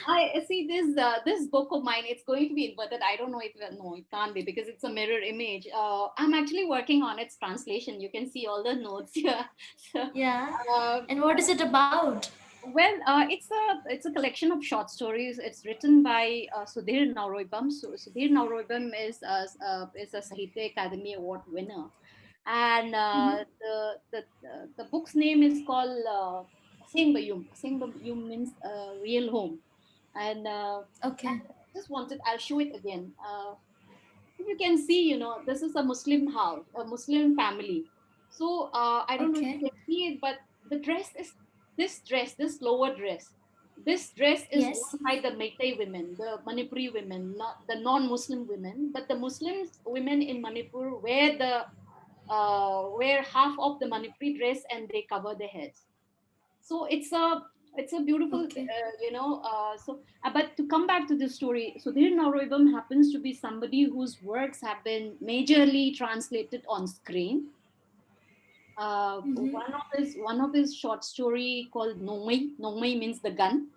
[SPEAKER 4] I see this book of mine. It's going to be inverted. I don't know if no, it can't be because it's a mirror image. I'm actually working on its translation. You can see all the notes here. So,
[SPEAKER 3] Yeah.
[SPEAKER 4] uh,
[SPEAKER 3] And what is it about?
[SPEAKER 4] well, it's a collection of short stories. It's written by Sudhir Nauroibam. So Sudhir Nauroibam is a Sahitya Academy Award winner, and
[SPEAKER 3] Mhm.
[SPEAKER 4] the book's name is called Asing Bayum. Asing Bayum means real home, and
[SPEAKER 3] Okay.
[SPEAKER 4] I just wanted. I'll show it again. If you can see, this is a Muslim house, a Muslim family. So I don't know if you
[SPEAKER 3] Okay.
[SPEAKER 4] can see it, but the dress is this lower dress. This dress is
[SPEAKER 3] Yes.
[SPEAKER 4] worn by the Meitei women, the Manipuri women, not the non-Muslim women, but the Muslim women in Manipur wear half of the Manipuri dress and they cover their heads. So it's a beautiful
[SPEAKER 3] Okay.
[SPEAKER 4] but to come back to the story, Sudhir Naroibam happens to be somebody whose works have been majorly translated on screen.
[SPEAKER 3] Mm-hmm.
[SPEAKER 4] One of his short story called Nomai means the gun.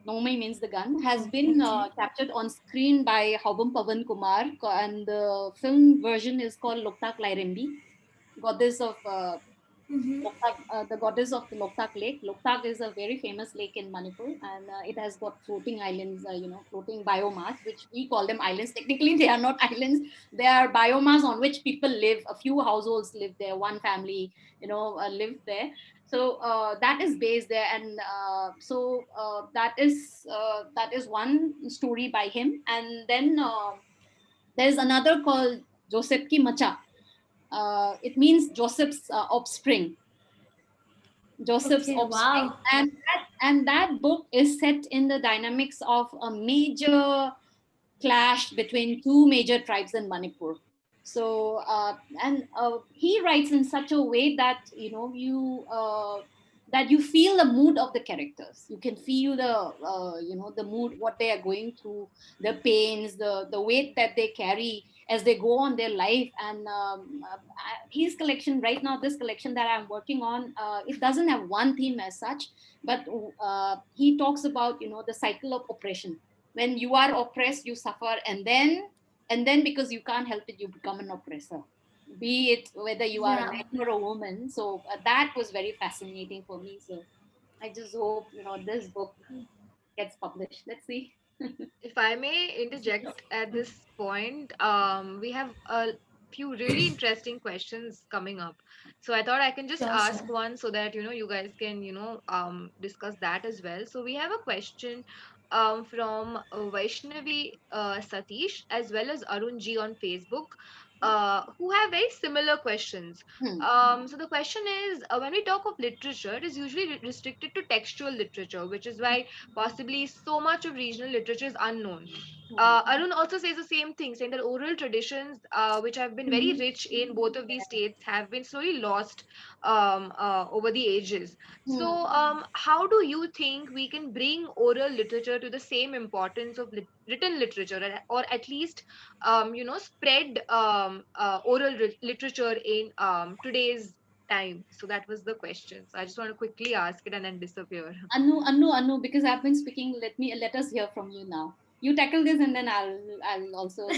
[SPEAKER 4] Nomai means the gun has been
[SPEAKER 3] Okay.
[SPEAKER 4] captured on screen by Hobam Pavan Kumar, and the film version is called Loktak Lairembi, goddess of
[SPEAKER 3] Mm-hmm.
[SPEAKER 4] The goddess of the Loktak Lake. Loktak is a very famous lake in Manipur, and it has got floating islands, floating biomass, which we call them islands. Technically, they are not islands; they are biomass on which people live. A few households live there. One family, live there. So that is based there, and that is one story by him. And then there is another called Joseph Ki Macha. It means Joseph's offspring. Joseph's
[SPEAKER 3] Okay.
[SPEAKER 4] offspring,
[SPEAKER 3] Wow.
[SPEAKER 4] and that book is set in the dynamics of a major clash between two major tribes in Manipur. So and he writes in such a way that you feel the mood of the characters. You can feel the mood, what they are going through, the pains, the weight that they carry as they go on their life. And his collection right now, this collection that I'm working on, it doesn't have one theme as such, but he talks about the cycle of oppression. When you are oppressed, you suffer, and then because you can't help it, you become an oppressor, be it whether you are a
[SPEAKER 3] Yeah.
[SPEAKER 4] man or a woman. So that was very fascinating for me. So I just hope this book gets published. Let's see.
[SPEAKER 1] If I may interject at this point, we have a few really interesting questions coming up. So I thought I can just
[SPEAKER 3] Sure.
[SPEAKER 1] ask
[SPEAKER 3] Sure.
[SPEAKER 1] one so that you guys can discuss that as well. So we have a question from Vaishnavi Satish as well as Arun G on Facebook, who have very similar questions.
[SPEAKER 4] Hmm.
[SPEAKER 1] So the question is, when we talk of literature, it is usually restricted to textual literature, which is why possibly so much of regional literature is unknown.
[SPEAKER 4] Hmm.
[SPEAKER 1] Arun also says the same thing, saying that oral traditions, which have been very
[SPEAKER 3] Mm-hmm.
[SPEAKER 1] rich in both of these states, have been slowly lost over the ages. So,
[SPEAKER 4] Hmm.
[SPEAKER 1] how do you think we can bring oral literature to the same importance of written literature, or at least, spread oral literature in today's time? So that was the question. So I just want to quickly ask it and then disappear.
[SPEAKER 4] Anu, because I've been speaking. Let us hear from you now. You tackle this, and then I'll also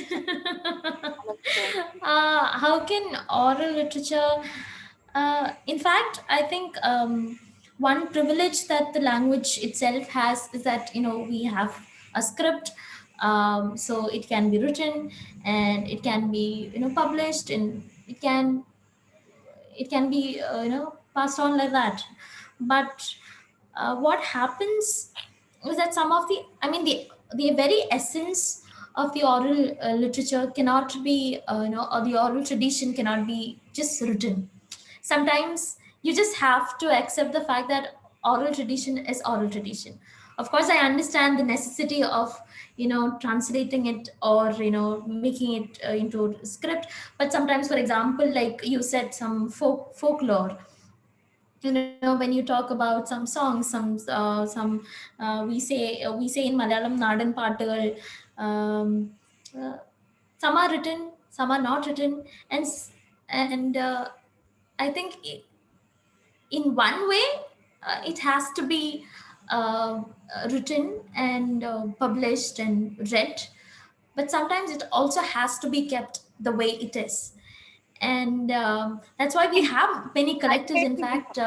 [SPEAKER 3] How can oral literature? In fact, I think one privilege that the language itself has is that we have a script, so it can be written and it can be published, and it can be passed on like that. But what happens is that some of the I mean the very essence of the oral literature cannot be or the oral tradition cannot be just written. Sometimes you just have to accept the fact that oral tradition is oral tradition. Of course, I understand the necessity of translating it, or making it into script. But sometimes, for example, like you said, some folklore, when you talk about some songs, we say in Malayalam nadan paattugal, um, uh, some are written, some are not written, and I think in one way it has to be written and published and read, but sometimes it also has to be kept the way it is. And that's why we have many
[SPEAKER 4] I
[SPEAKER 3] collectives,
[SPEAKER 4] beg
[SPEAKER 3] in
[SPEAKER 4] to differ.
[SPEAKER 3] fact.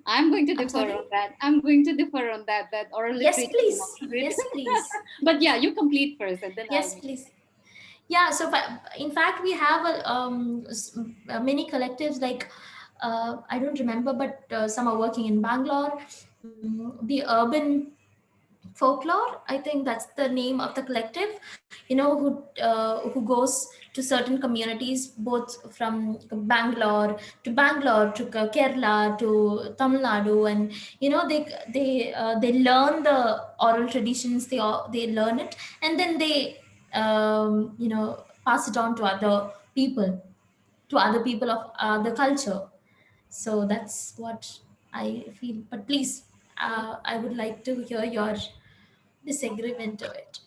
[SPEAKER 4] I'm going to
[SPEAKER 3] I'm
[SPEAKER 4] differ
[SPEAKER 3] sorry.
[SPEAKER 4] on that. I'm going to differ on that. That oral
[SPEAKER 3] Yes,
[SPEAKER 4] literature is not
[SPEAKER 3] please.
[SPEAKER 4] written.
[SPEAKER 3] Yes, please.
[SPEAKER 4] But yeah, you complete first, and then I'll.
[SPEAKER 3] Yes, please. Yeah. So, in fact, we have many collectives, like I don't remember, but some are working in Bangalore. The Urban Folklore, I think that's the name of the collective. Who goes to certain communities, both from Bangalore to Kerala to Tamil Nadu, and they learn the oral traditions. They learn it, and then they pass it on to other people of the culture. So that's what I feel. But please, I would like to hear your disagreement to it.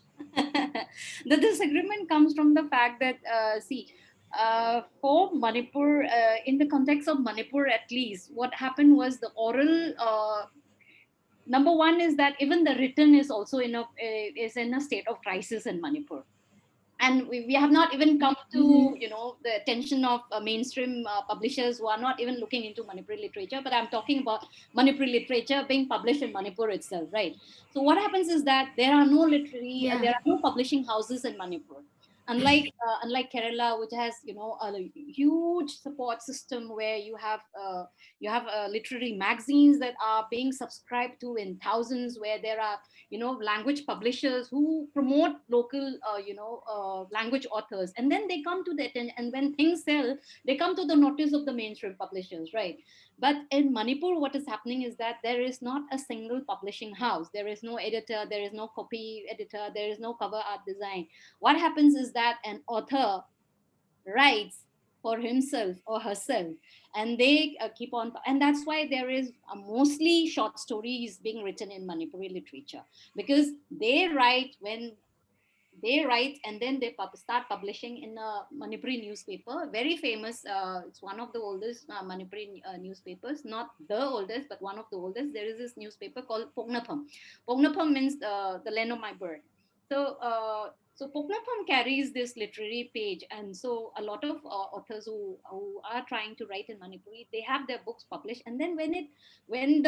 [SPEAKER 4] The disagreement comes from the fact that, see, for Manipur, in the context of Manipur at least, what happened was the oral. Number one is that even the written is also in a state of crisis in Manipur, and we have not even come to
[SPEAKER 3] Mhm.
[SPEAKER 4] the attention of mainstream publishers who are not even looking into Manipuri literature. But I'm talking about Manipuri literature being published in Manipur itself, right? So what happens is that
[SPEAKER 3] Yeah.
[SPEAKER 4] there are no publishing houses in Manipur, unlike Kerala, which has a huge support system where you have literary magazines that are being subscribed to in thousands, where there are language publishers who promote local language authors, and then they come to the attention, and when things sell, they come to the notice of the mainstream publishers, right? But in Manipur, what is happening is that there is not a single publishing house. There is no editor, there is no copy editor, there is no cover art design. What happens is that an author writes for himself or herself, and they keep on, and that's why there is mostly short stories being written in Manipuri literature, because they write and then they start publishing in a Manipuri newspaper, very famous. It's one of the oldest Manipuri newspapers, not the oldest, but one of the oldest. There is this newspaper called Pognapam. Pognapam means the land of my birth. So, so Pognapam carries this literary page, and so a lot of authors who are trying to write in Manipuri, they have their books published, and then when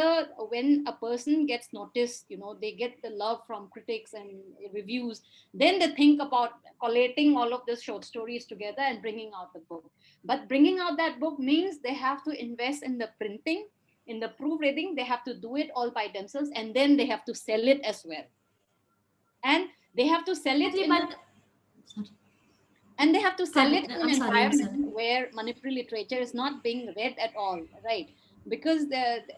[SPEAKER 4] a person gets noticed, they get the love from critics and reviews, then they think about collating all of these short stories together and bringing out the book. But bringing out that book means they have to invest in the printing, in the proofreading. They have to do it all by themselves, and then they have to sell it as well. And they have to sell it
[SPEAKER 3] Exactly,
[SPEAKER 4] in a
[SPEAKER 3] but sorry.
[SPEAKER 4] and they have to sell it in
[SPEAKER 3] I'm
[SPEAKER 4] an
[SPEAKER 3] sorry. I'm
[SPEAKER 4] environment
[SPEAKER 3] sorry.
[SPEAKER 4] where Manipuri literature is not being read at all, right? Because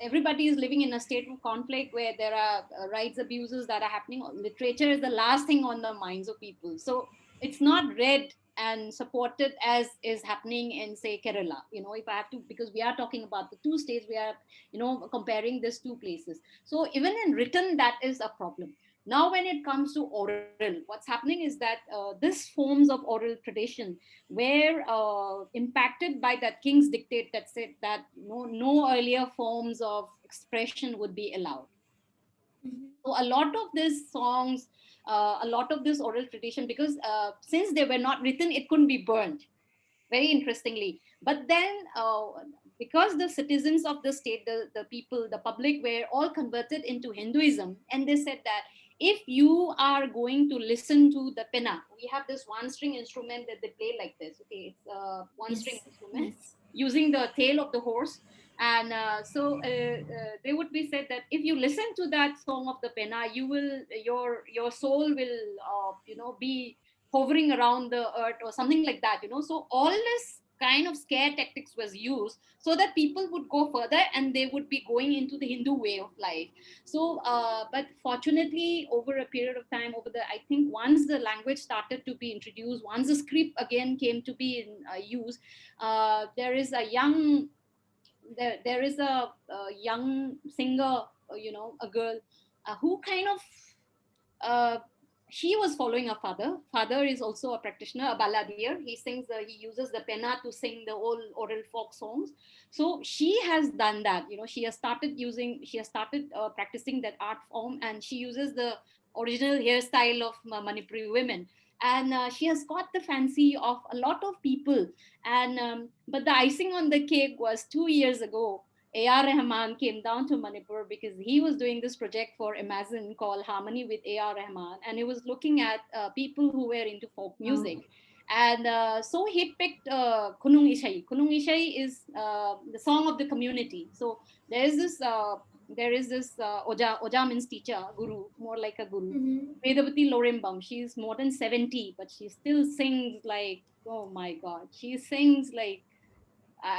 [SPEAKER 4] everybody is living in a state of conflict where there are rights abuses that are happening. Literature is the last thing on the minds of people, so it's not read and supported as is happening in, say, Kerala. If I have to, because we are talking about the two states, we are comparing these two places. So even in written, that is a problem. Now, when it comes to oral, what's happening is that this forms of oral tradition were impacted by that king's dictate that said that no earlier forms of expression would be allowed.
[SPEAKER 3] Mhm.
[SPEAKER 4] So a lot of these songs, a lot of this oral tradition, because since they were not written, it couldn't be burned, very interestingly. But then, because the citizens of the state, the people, the public were all converted into Hinduism, and they said that if you are going to listen to the penna, we have this one string instrument that they play like this. Okay, it's a one string
[SPEAKER 3] Yes.
[SPEAKER 4] instrument
[SPEAKER 3] Yes.
[SPEAKER 4] using the tail of the horse. And they would be said that if you listen to that song of the penna, your soul will be hovering around the earth or something like that. So all this kind of scare tactics was used so that people would go further and they would be going into the Hindu way of life. So but fortunately, over a period of time, I think once the language started to be introduced, once the script again came to be in use, there is a young there is a young singer, a girl who kind of uh, she was following her father. Father is also a practitioner, a balladeer. He uses the penna to sing the old oral folk songs. So she has done that. She has started practicing that art form, and she uses the original hairstyle of Manipuri women. And she has got the fancy of a lot of people. And but the icing on the cake was 2 years ago. A.R. Rahman came down to Manipur because he was doing this project for Amazon called Harmony with A.R. Rahman, and he was looking at people who were into folk
[SPEAKER 3] Wow.
[SPEAKER 4] music. And so he picked Kunung Ishai. Kunung Ishai is the song of the community. So there is this there is this Oja means teacher, guru, more like a guru.
[SPEAKER 3] Mm-hmm.
[SPEAKER 4] Vedavati Lorembam, she's more than 70, but she still sings like, oh my God, she sings like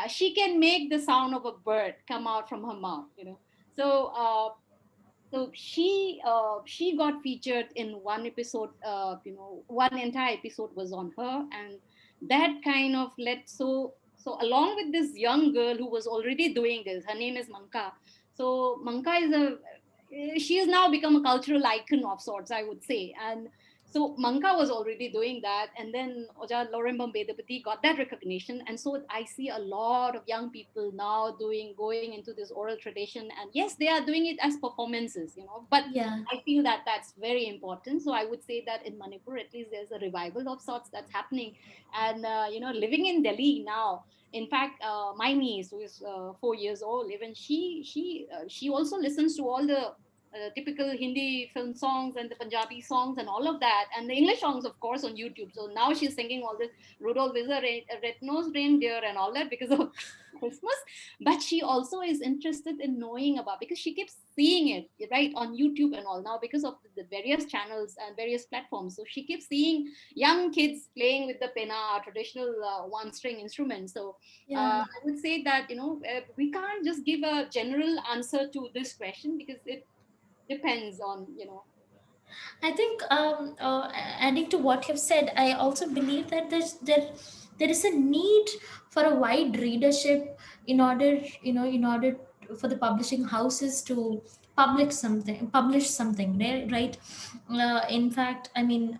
[SPEAKER 4] she can make the sound of a bird come out from her mouth, you know. So she got featured in one episode. One entire episode was on her, and that kind of led, so along with this young girl who was already doing this. Her name is Manka. So Manka is a she has now become a cultural icon of sorts, I would say. And so Manka was already doing that, and then Oja Lorembam Bedapati got that recognition. And so I see a lot of young people now going into this oral tradition. And yes, they are doing it as performances, you know, but
[SPEAKER 3] Yeah.
[SPEAKER 4] I feel that that's very important. So I would say that in Manipur, at least there's a revival of sorts that's happening. And, living in Delhi now, in fact, my niece, who is 4 years old, even she also listens to all the typical Hindi film songs and the Punjabi songs and all of that, and the English songs, of course, on YouTube. So now she's singing all this Rudolph is a red-nosed reindeer and all that because of Christmas. But she also is interested in knowing about, because she keeps seeing it right on YouTube and all now because of the various channels and various platforms. So she keeps seeing young kids playing with the pena, traditional one-string instrument. So
[SPEAKER 3] Yeah.
[SPEAKER 4] I would say that we can't just give a general answer to this question because it depends on
[SPEAKER 3] I think, adding to what you've said, I also believe that there is a need for a wide readership in order, in order for the publishing houses to publish something, right? In fact, I mean,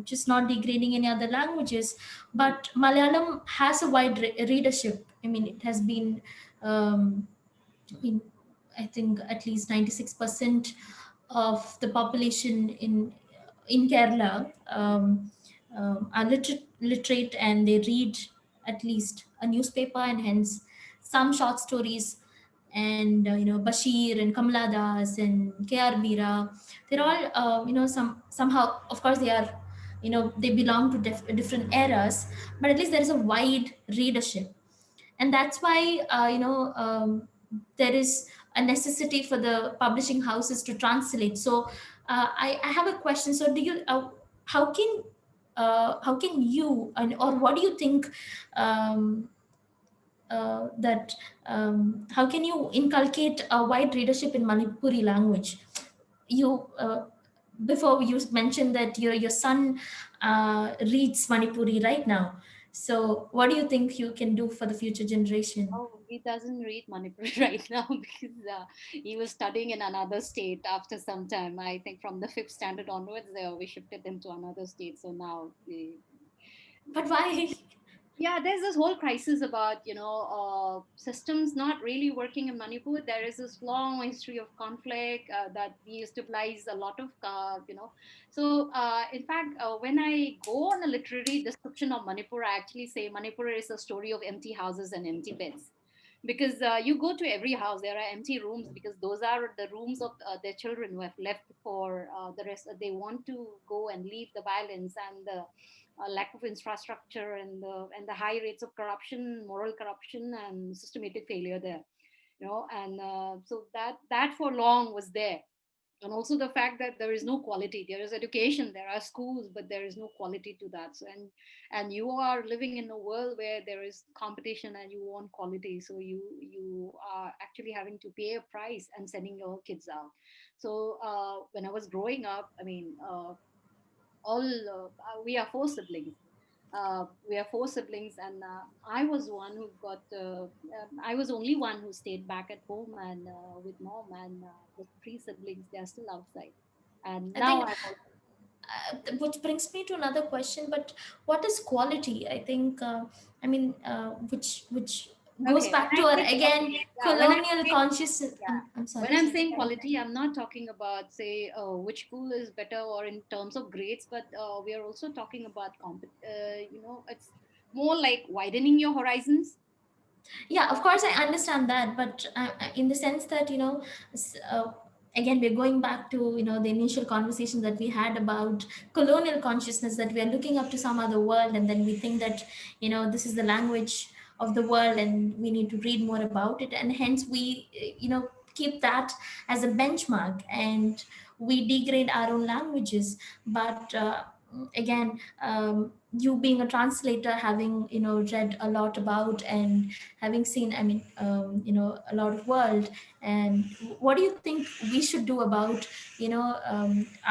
[SPEAKER 3] just not degrading any other languages, but Malayalam has a wide readership. I mean, it has been. I mean, I think at least 96% of the population in Kerala are literate, and they read at least a newspaper, and hence some short stories. And Bashir and Kamala Das and K.R. Bira, they're all somehow, of course, they are, they belong to different eras, but at least there is a wide readership. And that's why there is a necessity for the publishing houses to translate. So I have a question. So do you how can how can you, or what do you think, um, that how can you inculcate a wide readership in Manipuri language? You Before you mentioned that your son reads Manipuri right now. So what do you think you can do for the future generation?
[SPEAKER 4] Oh, he doesn't read Manipuri right now because he was studying in another state after some time. I think from the fifth standard onwards, we shifted him to another state. So now
[SPEAKER 3] But why?
[SPEAKER 4] yeah, there's this whole crisis about systems not really working in Manipur. There is this long history of conflict that destabilize a lot of so in fact, when I go on a literary description of Manipur, I actually say Manipur is a story of empty houses and empty beds, because you go to every house, there are empty rooms, because those are the rooms of their children who have left for the rest. They want to go and leave the violence and the lack of infrastructure and the high rates of corruption, moral corruption, and systematic failure there. And so that for long was there. And also the fact that there is no quality. There is education, there are schools, but there is no quality to that. So and you are living in a world where there is competition and you want quality, so you are actually having to pay a price and sending your kids out. So when I was growing up, I mean, all we are four siblings. We are four siblings, and I was one who got. I was only one who stayed back at home and with mom, and the three siblings, they are still outside. And
[SPEAKER 3] I
[SPEAKER 4] now
[SPEAKER 3] think,
[SPEAKER 4] I'm also,
[SPEAKER 3] which brings me to another question. But what is quality? I think, I mean, which goes
[SPEAKER 4] okay. When
[SPEAKER 3] back to
[SPEAKER 4] I
[SPEAKER 3] our,
[SPEAKER 4] say
[SPEAKER 3] again,
[SPEAKER 4] quality, yeah,
[SPEAKER 3] colonial consciousness.
[SPEAKER 4] yeah,
[SPEAKER 3] I'm
[SPEAKER 4] when
[SPEAKER 3] sorry.
[SPEAKER 4] I'm saying quality, I'm not talking about say which school is better or in terms of grades, but we are also talking about it's more like widening your horizons.
[SPEAKER 3] Yeah, of course, I understand that, but in the sense that, s- uh, again, we're going back to, the initial conversation that we had about colonial consciousness, that we are looking up to some other world, and then we think that, this is the language of the world, and we need to read more about it, and hence we, keep that as a benchmark, and we degrade our own languages. But again, you being a translator, having read a lot about and having seen, I mean, a lot of world, and what do you think we should do about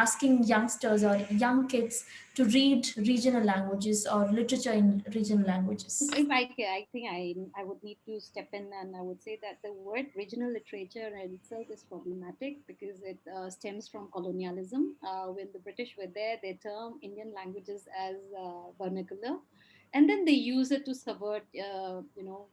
[SPEAKER 3] asking youngsters or young kids to read regional languages or literature in regional languages?
[SPEAKER 4] If I think I would need to step in, and I would say that the word regional literature in itself is problematic because it stems from colonialism. When the British were there, they term Indian languages as vernacular, and then they use it to subvert, the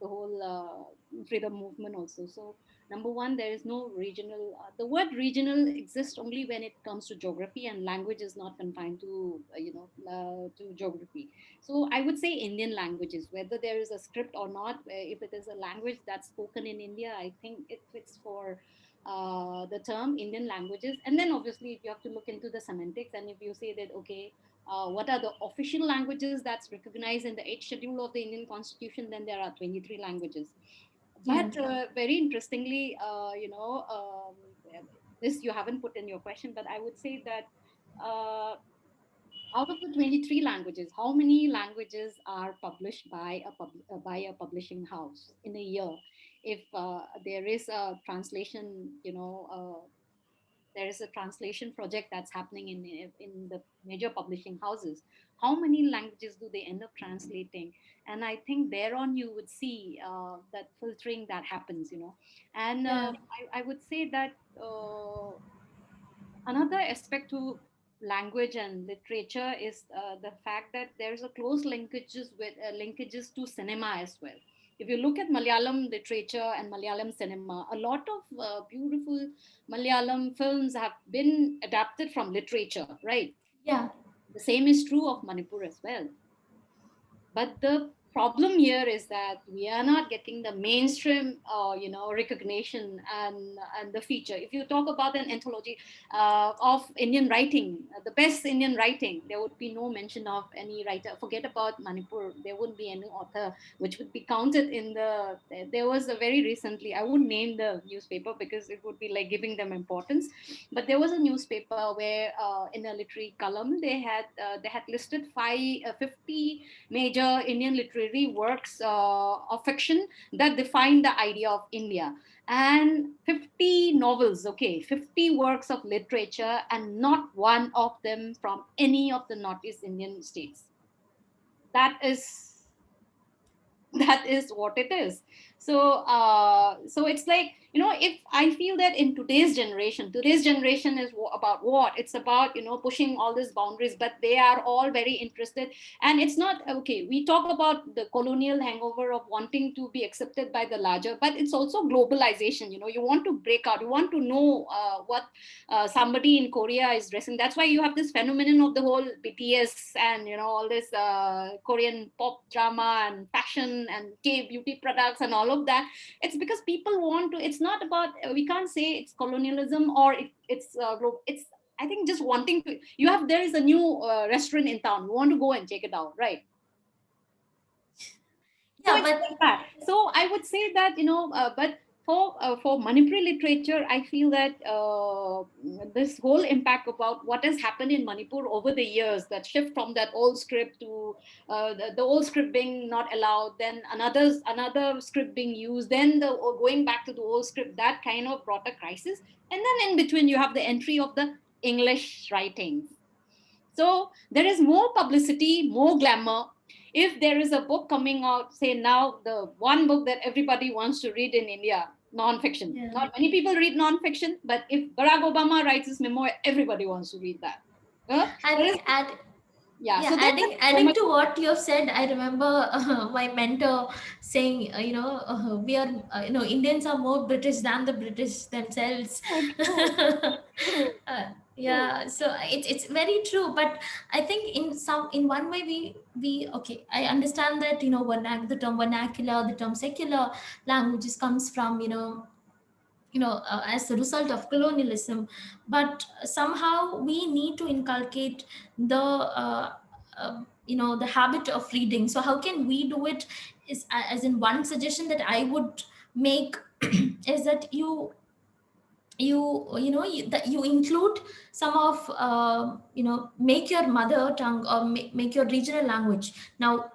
[SPEAKER 4] whole freedom movement also. So number one, there is no regional. The word regional exists only when it comes to geography, and language is not confined to to geography. So I would say Indian languages, whether there is a script or not, if it is a language that's spoken in India, I think it fits for the term Indian languages. And then obviously you have to look into the semantics. And if you say that, okay, what are the official languages that's recognized in the 8th schedule of the Indian constitution, then there are 23 languages.
[SPEAKER 3] Yeah.
[SPEAKER 4] But very interestingly, this you haven't put in your question, but I would say that uh, out of the 23 languages, how many languages are published by a publishing house in a year? If there is a translation, there is a translation project that's happening in the major publishing houses, how many languages do they end up translating? And I think thereon you would see that filtering that happens, and
[SPEAKER 3] Yeah.
[SPEAKER 4] I would say that another aspect to language and literature is the fact that there's a close linkages to cinema as well. If you look at Malayalam literature and Malayalam cinema, a lot of beautiful Malayalam films have been adapted from literature, right?
[SPEAKER 3] Yeah.
[SPEAKER 4] The same is true of Manipur as well. But the problem here is that we are not getting the mainstream recognition and the feature. If you talk about an anthology of Indian writing, the best Indian writing, there would be no mention of any writer. Forget about Manipur, there wouldn't be any author which would be counted in the. There was a very recently, I wouldn't name the newspaper because it would be like giving them importance, but there was a newspaper where in a literary column they had listed 50 major Indian literary works of fiction that define the idea of India. And 50 novels, okay, 50 works of literature, and not one of them from any of the Northeast Indian states. That is that is what it is. So it's like, if I feel that in today's generation is about what it's about, pushing all these boundaries, but they are all very interested. And it's not okay, we talk about the colonial hangover of wanting to be accepted by the larger, but it's also globalization. You want to break out, you want to know what somebody in Korea is dressing. That's why you have this phenomenon of the whole BTS and all this Korean pop drama and fashion and K beauty products and all of that. It's because people want to. It's not about. We can't say it's colonialism or it's. I think just wanting to. There is a new restaurant in town. You want to go and check it out, right? So
[SPEAKER 3] Yeah,
[SPEAKER 4] it's
[SPEAKER 3] but
[SPEAKER 4] like that. So I would say that but for Manipuri literature, I feel that this whole impact about what has happened in Manipur over the years, that shift from that old script to the old script being not allowed, then another script being used, then going back to the old script, that kind of brought a crisis. And then in between, you have the entry of the English writings. So there is more publicity, more glamour. If there is a book coming out, say now the one book that everybody wants to read in India, non-fiction.
[SPEAKER 3] yeah.
[SPEAKER 4] Not many people read non-fiction, but if Barack Obama writes his memoir, everybody wants to read that.
[SPEAKER 3] I
[SPEAKER 4] There is,
[SPEAKER 3] think add
[SPEAKER 4] yeah.
[SPEAKER 3] Yeah,
[SPEAKER 4] So there's so
[SPEAKER 3] adding
[SPEAKER 4] much.
[SPEAKER 3] to what you have said, I remember my mentor saying, we are, Indians are more British than the British themselves.
[SPEAKER 4] Oh, true, true, true.
[SPEAKER 3] Yeah, so it's very true. But I think in one way we okay, I understand that the term vernacular, the term secular languages comes from as a result of colonialism, but somehow we need to inculcate the the habit of reading. So how can we do it? Is as in one suggestion that I would make is that you that you include some of make your mother tongue or make your regional language. Now,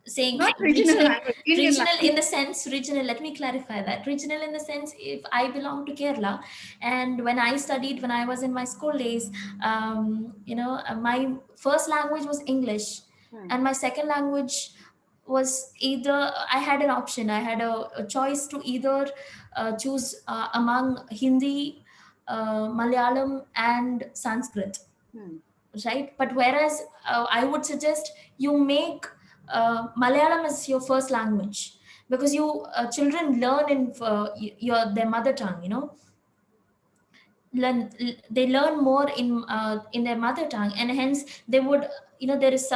[SPEAKER 3] saying
[SPEAKER 4] Not regional
[SPEAKER 3] regional,
[SPEAKER 4] language, Indian
[SPEAKER 3] regional in
[SPEAKER 4] language.
[SPEAKER 3] the sense, regional, let me clarify that, regional in the sense, if I belong to Kerala, and when I studied, when I was in my school days, my first language was English,
[SPEAKER 4] Hmm.
[SPEAKER 3] and my second language was either, I had an option, I had a choice to either choose among Hindi, Malayalam and Sanskrit,
[SPEAKER 4] Hmm.
[SPEAKER 3] right? But whereas I would suggest you make Malayalam as your first language, because you children learn in your their mother tongue, they learn more in their mother tongue, and hence they would, there is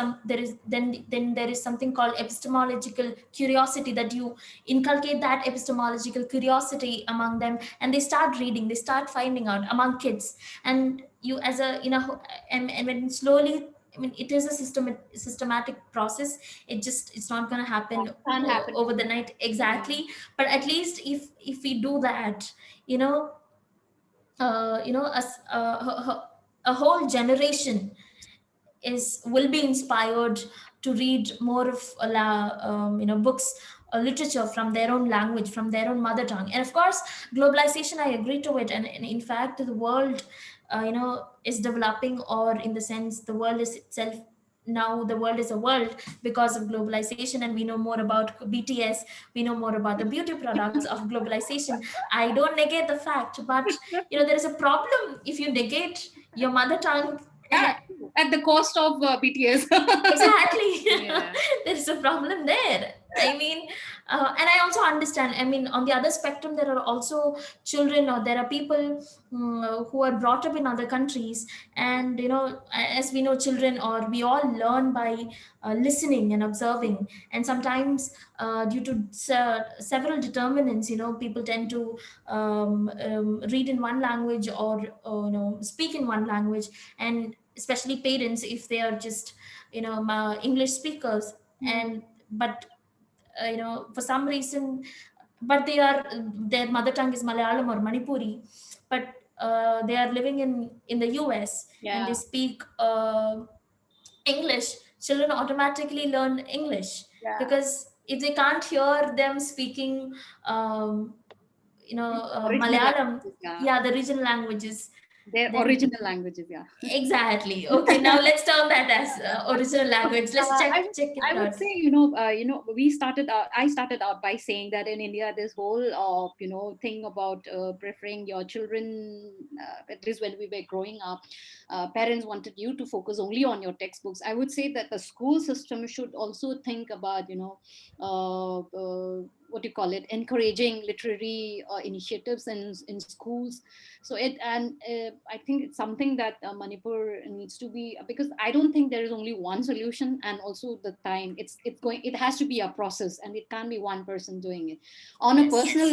[SPEAKER 3] there is something called epistemological curiosity, that you inculcate that epistemological curiosity among them, and they start reading, they start finding out among kids. And you as a, and when slowly, I mean, it is a systematic process. It's not going to happen
[SPEAKER 4] Can't happen
[SPEAKER 3] over the
[SPEAKER 4] overnight.
[SPEAKER 3] night,
[SPEAKER 4] Yeah.
[SPEAKER 3] exactly. But at least if we do that, you know a whole generation will be inspired to read more of books, literature from their own language, from their own mother tongue. And of course, globalization, I agree to it. And in fact, the world is developing, or in the sense, the world is itself, now the world is a world because of globalization, and we know more about BTS, we know more about the beauty products of globalization. I don't negate the fact, but there is a problem if you negate your mother tongue.
[SPEAKER 4] Yeah, at the cost of BTS.
[SPEAKER 3] Exactly.
[SPEAKER 1] Yeah.
[SPEAKER 3] There's a problem there. I mean, and I also understand. I mean, on the other spectrum, there are also children, or there are people who are brought up in other countries. And, as we know, children, or we all learn by listening and observing. And sometimes, due to several determinants, people tend to read in one language, or, speak in one language. And especially parents, if they are just English speakers,
[SPEAKER 4] Hmm.
[SPEAKER 3] and but for some reason, but their mother tongue is Malayalam or Manipuri, but they are living in the US, and they
[SPEAKER 4] Yeah,
[SPEAKER 3] speak English. Children automatically learn English,
[SPEAKER 4] yeah.
[SPEAKER 3] because if they can't hear them speaking um,
[SPEAKER 4] Original
[SPEAKER 3] Malayalam,
[SPEAKER 4] languages, yeah.
[SPEAKER 3] yeah, the regional languages,
[SPEAKER 4] Their
[SPEAKER 3] then
[SPEAKER 4] original languages, yeah.
[SPEAKER 3] exactly. Okay, now let's turn that as original language. Let's
[SPEAKER 4] Uh, I
[SPEAKER 3] check
[SPEAKER 4] would
[SPEAKER 3] check
[SPEAKER 4] I
[SPEAKER 3] it
[SPEAKER 4] would
[SPEAKER 3] out.
[SPEAKER 4] say, I started out by saying that in India, this whole thing about preferring your children, at least when we were growing up, parents wanted you to focus only on your textbooks. I would say that the school system should also think about, what do you call it, encouraging literary initiatives in schools. So I think it's something that Manipur needs to be, because I don't think there is only one solution. And also the time, it has to be a process, and it can't be one person doing it. On a
[SPEAKER 3] Yes.
[SPEAKER 4] personal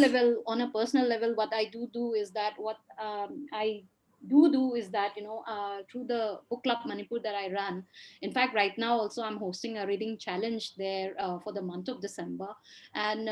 [SPEAKER 4] level, what I do is that, I do is that, through the book club Manipur that I run. In fact, right now also I'm hosting a reading challenge there for the month of December. And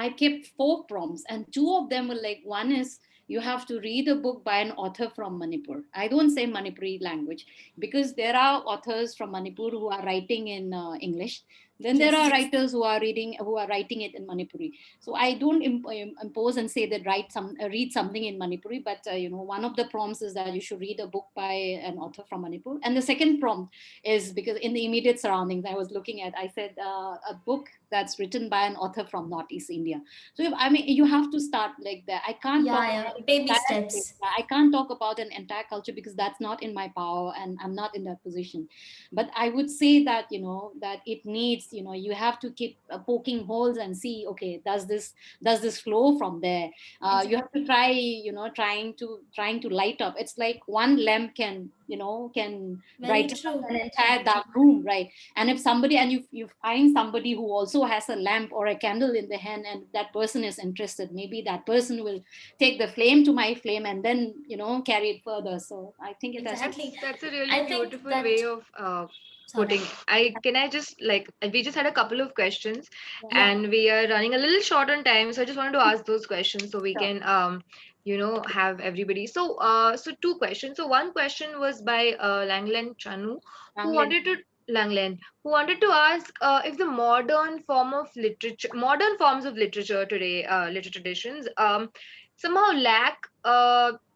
[SPEAKER 4] I kept four prompts, and two of them were like, one is you have to read a book by an author from Manipur. I don't say Manipuri language, because there are authors from Manipur who are writing in English. Then there are
[SPEAKER 3] Yes.
[SPEAKER 4] writers who are writing it in Manipuri. So I don't impose and say that read something in Manipuri, but one of the prompts is that you should read a book by an author from Manipur. And the second prompt is, because in the immediate surroundings I was looking at, I said a book that's written by an author from Northeast India. So I mean, you have to start like that. I can't talk
[SPEAKER 3] Yeah, yeah.
[SPEAKER 4] about an
[SPEAKER 3] Baby
[SPEAKER 4] entire
[SPEAKER 3] steps.
[SPEAKER 4] I can't talk about an entire culture, because that's not in my power, and I'm not in that position. But I would say that, that it needs, you have to keep poking holes and see, okay, does this flow from there. You have to
[SPEAKER 3] Exactly.
[SPEAKER 4] try, trying to light up. It's like one lamp can
[SPEAKER 3] Very
[SPEAKER 4] brighten up
[SPEAKER 3] true.
[SPEAKER 4] an
[SPEAKER 3] Very true.
[SPEAKER 4] entire dark room, right? And if somebody, and you find somebody who also has a lamp or a candle in the hand, and that person is interested, maybe that person will take the flame to my flame, and then carry it further. So I think it has to.
[SPEAKER 3] Exactly.
[SPEAKER 1] That's a really
[SPEAKER 3] I think
[SPEAKER 1] beautiful
[SPEAKER 3] that,
[SPEAKER 1] way of
[SPEAKER 3] sorry.
[SPEAKER 1] putting. I can I just like we just had a couple of questions
[SPEAKER 3] Yeah.
[SPEAKER 1] and we are running a little short on time, so I just wanted to ask those questions so we
[SPEAKER 4] Sure.
[SPEAKER 1] can have everybody. So two questions. So one question was by Langland Chanu, who
[SPEAKER 4] England.
[SPEAKER 1] wanted to Langland, who wanted to ask if the modern forms of literature today, literature traditions, somehow lack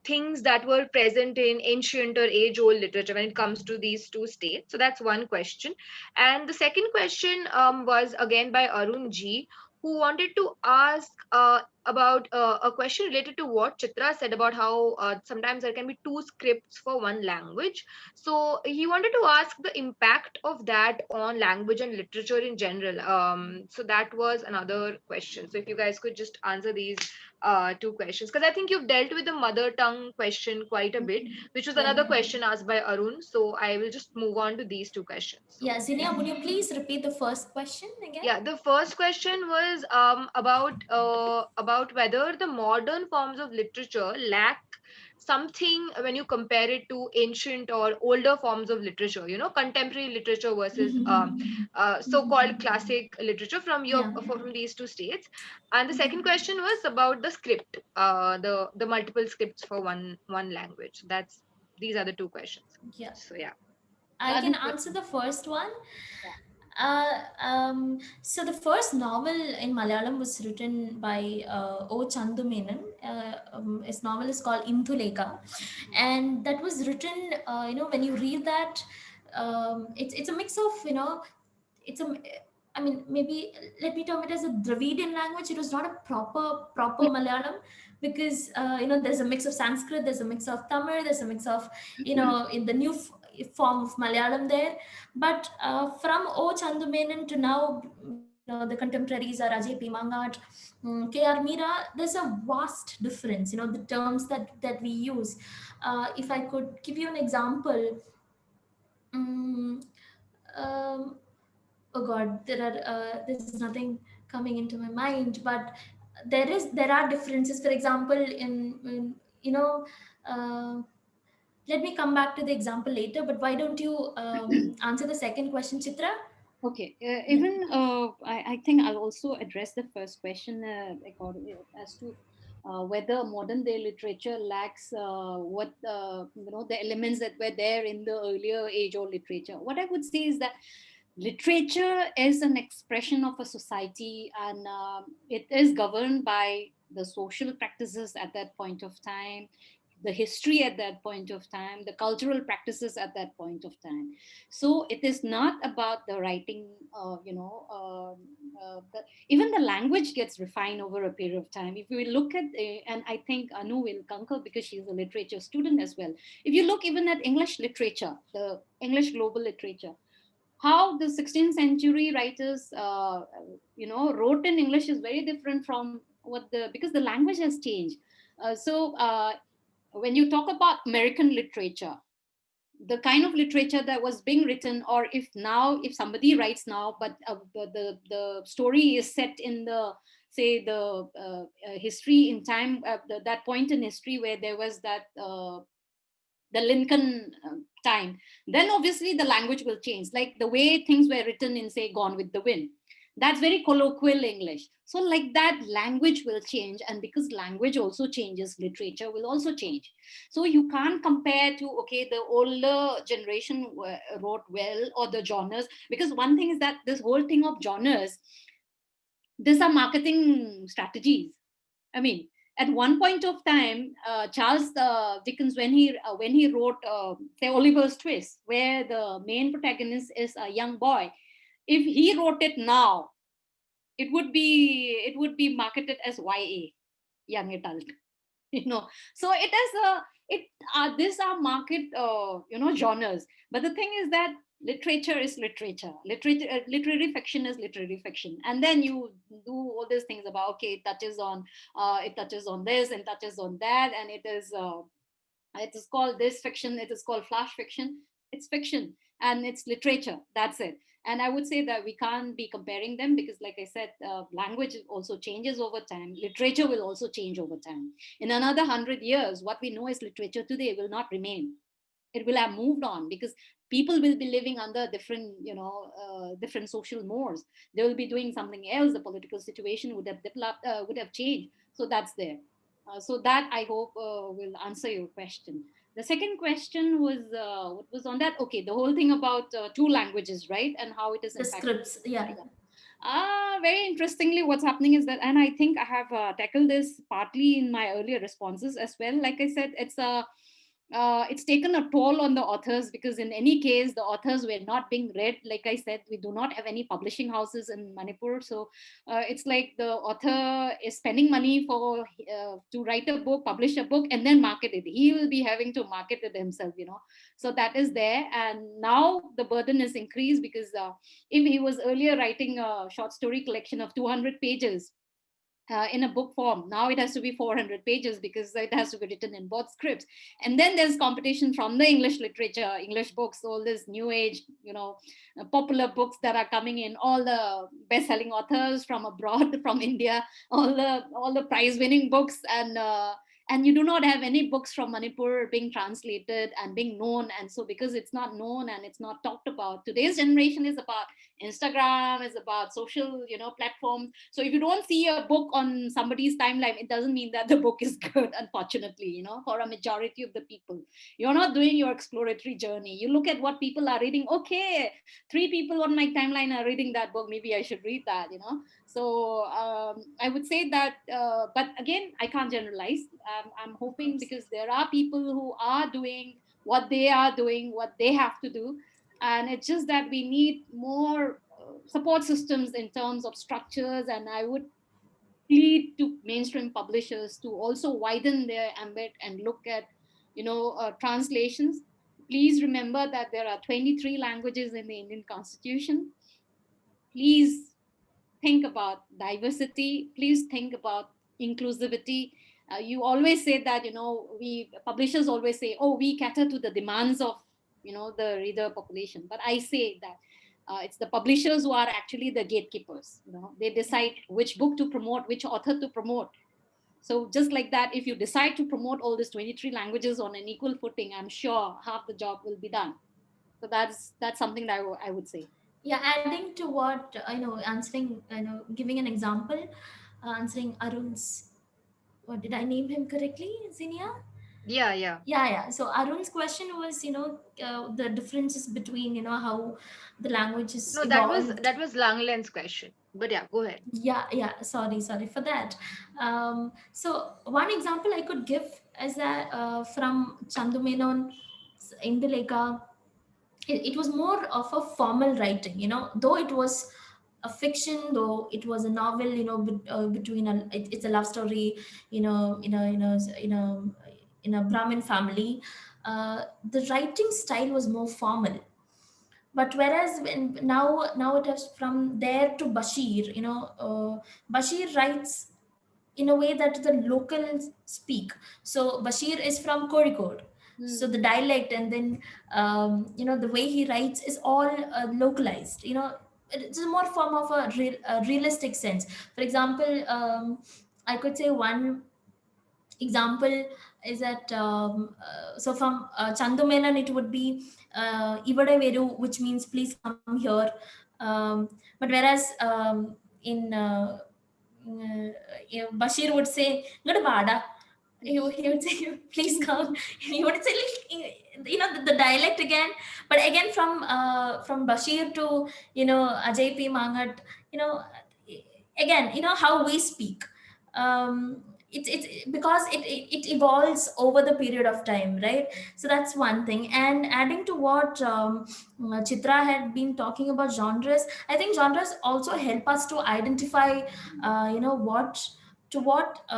[SPEAKER 1] things that were present in ancient or age-old literature when it comes to these two states. So that's one question. And the second question was again by Arun G, who wanted to ask about a question related to what Chitra said about how sometimes there can be two scripts for one language. So he wanted to ask the impact of that on language and literature in general. So that was another question. So if you guys could just answer these two questions, because I think you've dealt with the mother tongue question quite a bit, which was
[SPEAKER 3] Yeah.
[SPEAKER 1] another question asked by Arun. So I will just move on to these two questions. So
[SPEAKER 3] Yeah, Zinia, would you please repeat the first question again?
[SPEAKER 1] yeah, the first question was about whether the modern forms of literature lack something when you compare it to ancient or older forms of literature. Contemporary literature versus so-called classic literature from
[SPEAKER 3] Yeah.
[SPEAKER 1] from these two states. And the second question was about the script, the multiple scripts for one language. That's These are the two questions.
[SPEAKER 3] Yeah.
[SPEAKER 1] So yeah.
[SPEAKER 3] I
[SPEAKER 4] Anu,
[SPEAKER 3] can answer the first one.
[SPEAKER 4] yeah.
[SPEAKER 3] So the first novel in Malayalam was written by O. Chandu Menon. His novel is called Induleka, and that was written. When you read that, it's a mix of it's a I mean, maybe let me term it as a Dravidian language. It was not a proper Malayalam, because there's a mix of Sanskrit, there's a mix of Tamil, there's a mix of in the new form of Malayalam there. But from O. Chandumenon to now, the contemporaries are Ajay P. Mangat, K.R. Meera. There's a vast difference. The terms that we use. If I could give you an example. Um, um, oh God, there's nothing coming into my mind, but there are differences. For example, in you know. Uh, Let me come back to the example later, but why don't you answer the second question, Chitra?
[SPEAKER 4] Okay.
[SPEAKER 3] Yeah.
[SPEAKER 4] Even I think I'll also address the first question as to whether modern day literature lacks what the elements that were there in the earlier age or literature. What I would say is that literature is an expression of a society, and it is governed by the social practices at that point of time, the history at that point of time, the cultural practices at that point of time. So it is not about the writing, even the language gets refined over a period of time. If we look at, and I think Anu will concur because she's a literature student as well. If you look even at English literature, the English global literature, how the 16th century writers wrote in English is very different from because the language has changed. So when you talk about American literature, the kind of literature that was being written, or if somebody writes now, but the story is set in the, say, history in time, that point in history where there was the Lincoln time, then obviously the language will change. Like the way things were written in, say, Gone with the Wind, that's very colloquial English. So, like that, language will change, and because language also changes, literature will also change. So, you can't compare to, okay, the older generation wrote well, or the genres, because one thing is that this whole thing of genres, these are marketing strategies. I mean, at one point of time, Charles Dickens, when he wrote, say, Oliver's Twist, where the main protagonist is a young boy, if he wrote it now, it would be marketed as YA, young adult. So it is these are market genres. But the thing is that literature is literature. Literary fiction is literary fiction, and then you do all these things about, okay, it touches on this and touches on that, and it is called this fiction, it is called flash fiction. It's fiction and it's literature, that's it. And I would say that we can't be comparing them, because like I said, language also changes over time, literature will also change over time. In another 100 years, what we know as literature today will not remain. It will have moved on, because people will be living under different social mores. They will be doing something else. The political situation would have developed, would have changed. So that's there. So that I hope will answer your question. The second question was what was on that? Okay, the whole thing about two languages, right, and how it is
[SPEAKER 3] The
[SPEAKER 4] impacting.
[SPEAKER 3] scripts, yeah.
[SPEAKER 4] Yeah. Very interestingly, what's happening is that, and I think I have tackled this partly in my earlier responses as well. Like I said, it's taken a toll on the authors, because in any case the authors were not being read. Like I said, we do not have any publishing houses in Manipur, so it's like the author is spending money for to write a book, publish a book, and then market it. He will be having to market it himself, so that is there. And now the burden is increased, because if he was earlier writing a short story collection of 200 pages in a book form, now it has to be 400 pages, because it has to be written in both scripts. And then there's competition from the English literature, English books, all this new age, popular books that are coming in, all the best-selling authors from abroad, from India, all the prize-winning books, and you do not have any books from Manipur being translated and being known. And so, because it's not known and it's not talked about, today's generation is about Instagram, is about social, platforms. So if you don't see a book on somebody's timeline, it doesn't mean that the book is good, unfortunately, for a majority of the people. You're not doing your exploratory journey. You look at what people are reading. Okay, 3 people on my timeline are reading that book. Maybe I should read that. So I would say that, but again, I can't generalize. I'm
[SPEAKER 3] Of
[SPEAKER 4] hoping,
[SPEAKER 3] course.
[SPEAKER 4] because there are people who are doing what they are doing, what they have to do. And it's just that we need more support systems in terms of structures. And I would plead to mainstream publishers to also widen their ambit and look at translations. Please remember that there are 23 languages in the Indian Constitution. Please think about diversity. Please think about inclusivity. You always say that, we publishers always say, oh, we cater to the demands of the reader population. But I say that it's the publishers who are actually the gatekeepers. They decide which book to promote, which author to promote. So just like that, if you decide to promote all these 23 languages on an equal footing, I'm sure half the job will be done. So that's something that I would say.
[SPEAKER 3] Yeah, adding to what answering, giving an example, answering Arun's, what did I name him correctly, Zinia?
[SPEAKER 1] Yeah, yeah.
[SPEAKER 3] Yeah. So Arun's question was, the differences between, how the languages
[SPEAKER 1] No,
[SPEAKER 3] evolved.
[SPEAKER 1] that was Langland's question. But yeah, go ahead.
[SPEAKER 3] Yeah. Sorry for that. So one example I could give is that from Chandu Menon, Induleka, it was more of a formal writing, though it was a fiction, though it was a novel, between it's a love story, in a Brahmin family. The writing style was more formal. But whereas now it is from there to Bashir, Bashir writes in a way that the locals speak. So Bashir is from Kozhikode, so the
[SPEAKER 4] Hmm.
[SPEAKER 3] dialect, and then the way he writes is all localized. It's a more form of a realistic sense. For example, I could say one example is that so from Chandu Menon it would be Ivade Veru, which means please come here. But whereas in Bashir would say, "Gada bada." He would say, "Please come." He would say, like, the dialect again, but again from Bashir to Ajay P. Mangat, you know, again, how we speak. It's because it evolves over the period of time, right? So that's one thing. And adding to what Chitra had been talking about genres, I think genres also help us to identify, what to what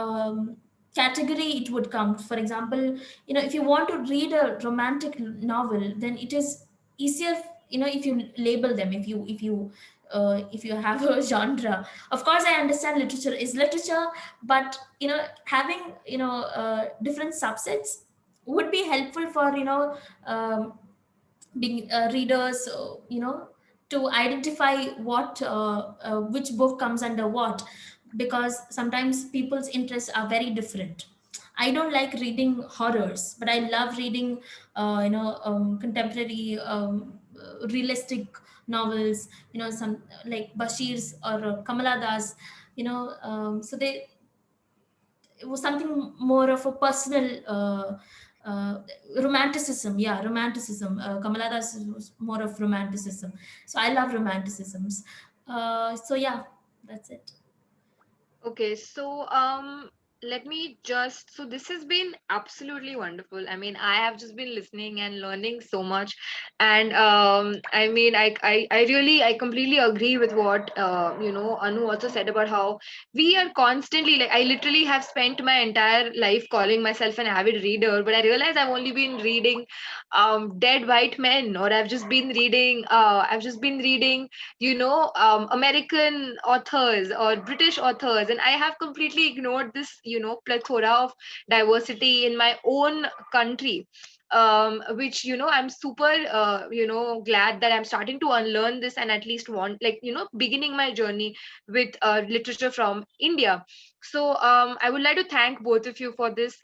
[SPEAKER 3] category it would come. For example, if you want to read a romantic novel, then it is easier, if you label them, if you have a genre. Of course, I understand literature is literature, but having different subsets would be helpful for um, being readers, to identify what which book comes under what, because sometimes people's interests are very different. I don't like reading horrors, but I love reading contemporary, realistic novels, some like Bashir's or Kamala Das. So it was something more of a personal romanticism. Yeah, romanticism. Kamala Das was more of romanticism. So I love romanticisms. So yeah, that's it.
[SPEAKER 1] Okay, so let me just, so this has been absolutely wonderful. I mean, I have just been listening and learning so much. And I mean, I really, I completely agree with what Anu also said about how we are constantly, like, I literally have spent my entire life calling myself an avid reader, but I realize I've only been reading dead white men, or I've just been reading American authors or British authors, and I have completely ignored this plethora of diversity in my own country, which I'm super glad that I'm starting to unlearn this, and at least want, like, beginning my journey with literature from India. So I would like to thank both of you for this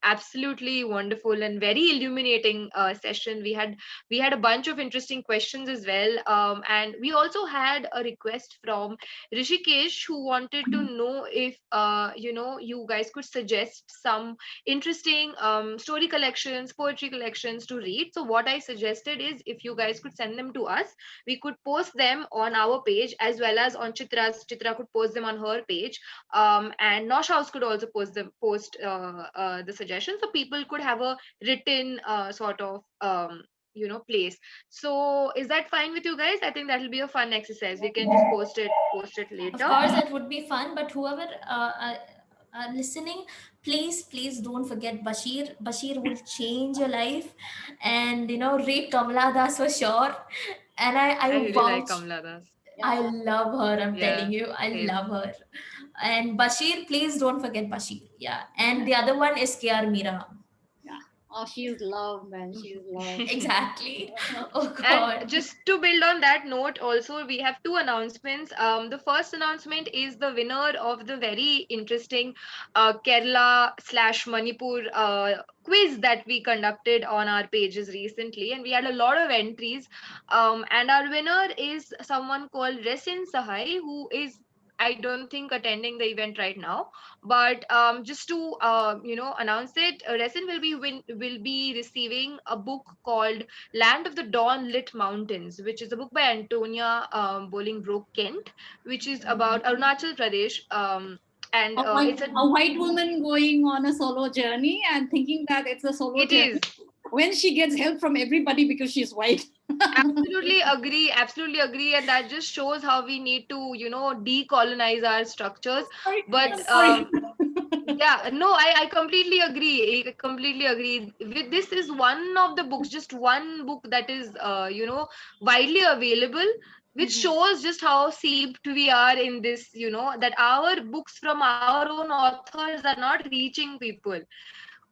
[SPEAKER 1] absolutely wonderful and very illuminating session. We had a bunch of interesting questions as well, and we also had a request from Rishikesh, who wanted to know if you guys could suggest some interesting story collections, poetry collections to read. So what I suggested is, if you guys could send them to us, we could post them on our page as well as on Chitra's. Chitra could post them on her page, and Nosh House could also post the suggestions, so people could have a written sort of place. So is that fine with you guys? I think that'll be a fun exercise. We can just post it
[SPEAKER 3] Of
[SPEAKER 1] later.
[SPEAKER 3] course, it would be fun, but whoever listening, please don't forget Bashir. Bashir will change your life, and read Kamala Das for sure. And I
[SPEAKER 1] I really like
[SPEAKER 3] vouch,
[SPEAKER 1] Kamla Das.
[SPEAKER 3] I
[SPEAKER 4] Yeah.
[SPEAKER 3] love her. I'm
[SPEAKER 1] Yeah,
[SPEAKER 3] telling you, I
[SPEAKER 1] same.
[SPEAKER 3] love her. And Bashir, please don't forget Bashir. Yeah, and the other one is K.R. Mira.
[SPEAKER 4] Yeah. Oh, she's love, man. She's love.
[SPEAKER 3] Exactly. Oh
[SPEAKER 1] And
[SPEAKER 3] God.
[SPEAKER 1] just to build on that note, also, we have two announcements. The first announcement is the winner of the very interesting Kerala slash Manipur quiz that we conducted on our pages recently, and we had a lot of entries. And our winner is someone called Resin Sahai, who is, I don't think, attending the event right now. But just to announce it, Resin will be receiving a book called Land of the Dawn Lit Mountains, which is a book by Antonia Bolingbroke Kent, which is about Arunachal Pradesh. And it's a
[SPEAKER 4] A white woman going on a solo journey and thinking that it's a solo
[SPEAKER 1] it
[SPEAKER 4] journey
[SPEAKER 1] is
[SPEAKER 4] when she gets help from everybody because she's white.
[SPEAKER 1] absolutely agree, and that just shows how we need to decolonize our structures.
[SPEAKER 4] Sorry,
[SPEAKER 1] But
[SPEAKER 4] I'm sorry.
[SPEAKER 1] yeah, no, I completely agree. I completely agree. This is one of the books, just one book that is widely available, which
[SPEAKER 4] Mhm.
[SPEAKER 1] shows just how seeped we are in this, that our books from our own authors are not reaching people.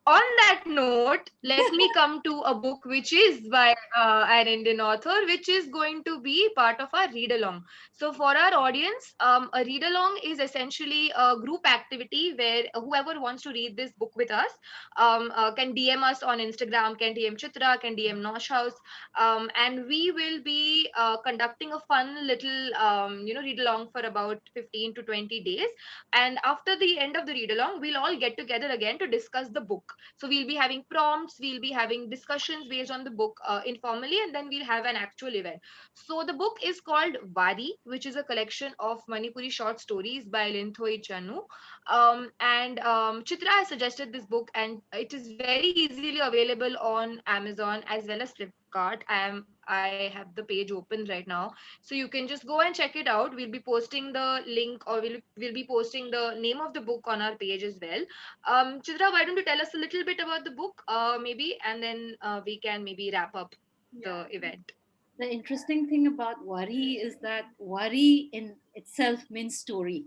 [SPEAKER 1] On that note, let me come to a book which is by an Indian author, which is going to be part of our read along. So, for our audience, a read along is essentially a group activity where whoever wants to read this book with us can DM us on Instagram, can DM Chitra, can DM Nosh House, and we will be conducting a fun little read along for about 15 to 20 days. And after the end of the read along, we'll all get together again to discuss the book. So we'll be having prompts, we'll be having discussions based on the book informally, and then we'll have an actual event. So the book is called Wari, which is a collection of Manipuri short stories by Linthoi Chanu. And Chitra has suggested this book, and it is very easily available on Amazon as well as Flipkart. I have the page open right now, so you can just go and check it out. We'll be posting the link, or we'll be posting the name of the book on our page as well. Chitra, why don't you tell us a little bit about the book, maybe, and then we can maybe wrap up
[SPEAKER 4] Yeah.
[SPEAKER 1] the event.
[SPEAKER 4] The interesting thing about worry is that worry in itself means story.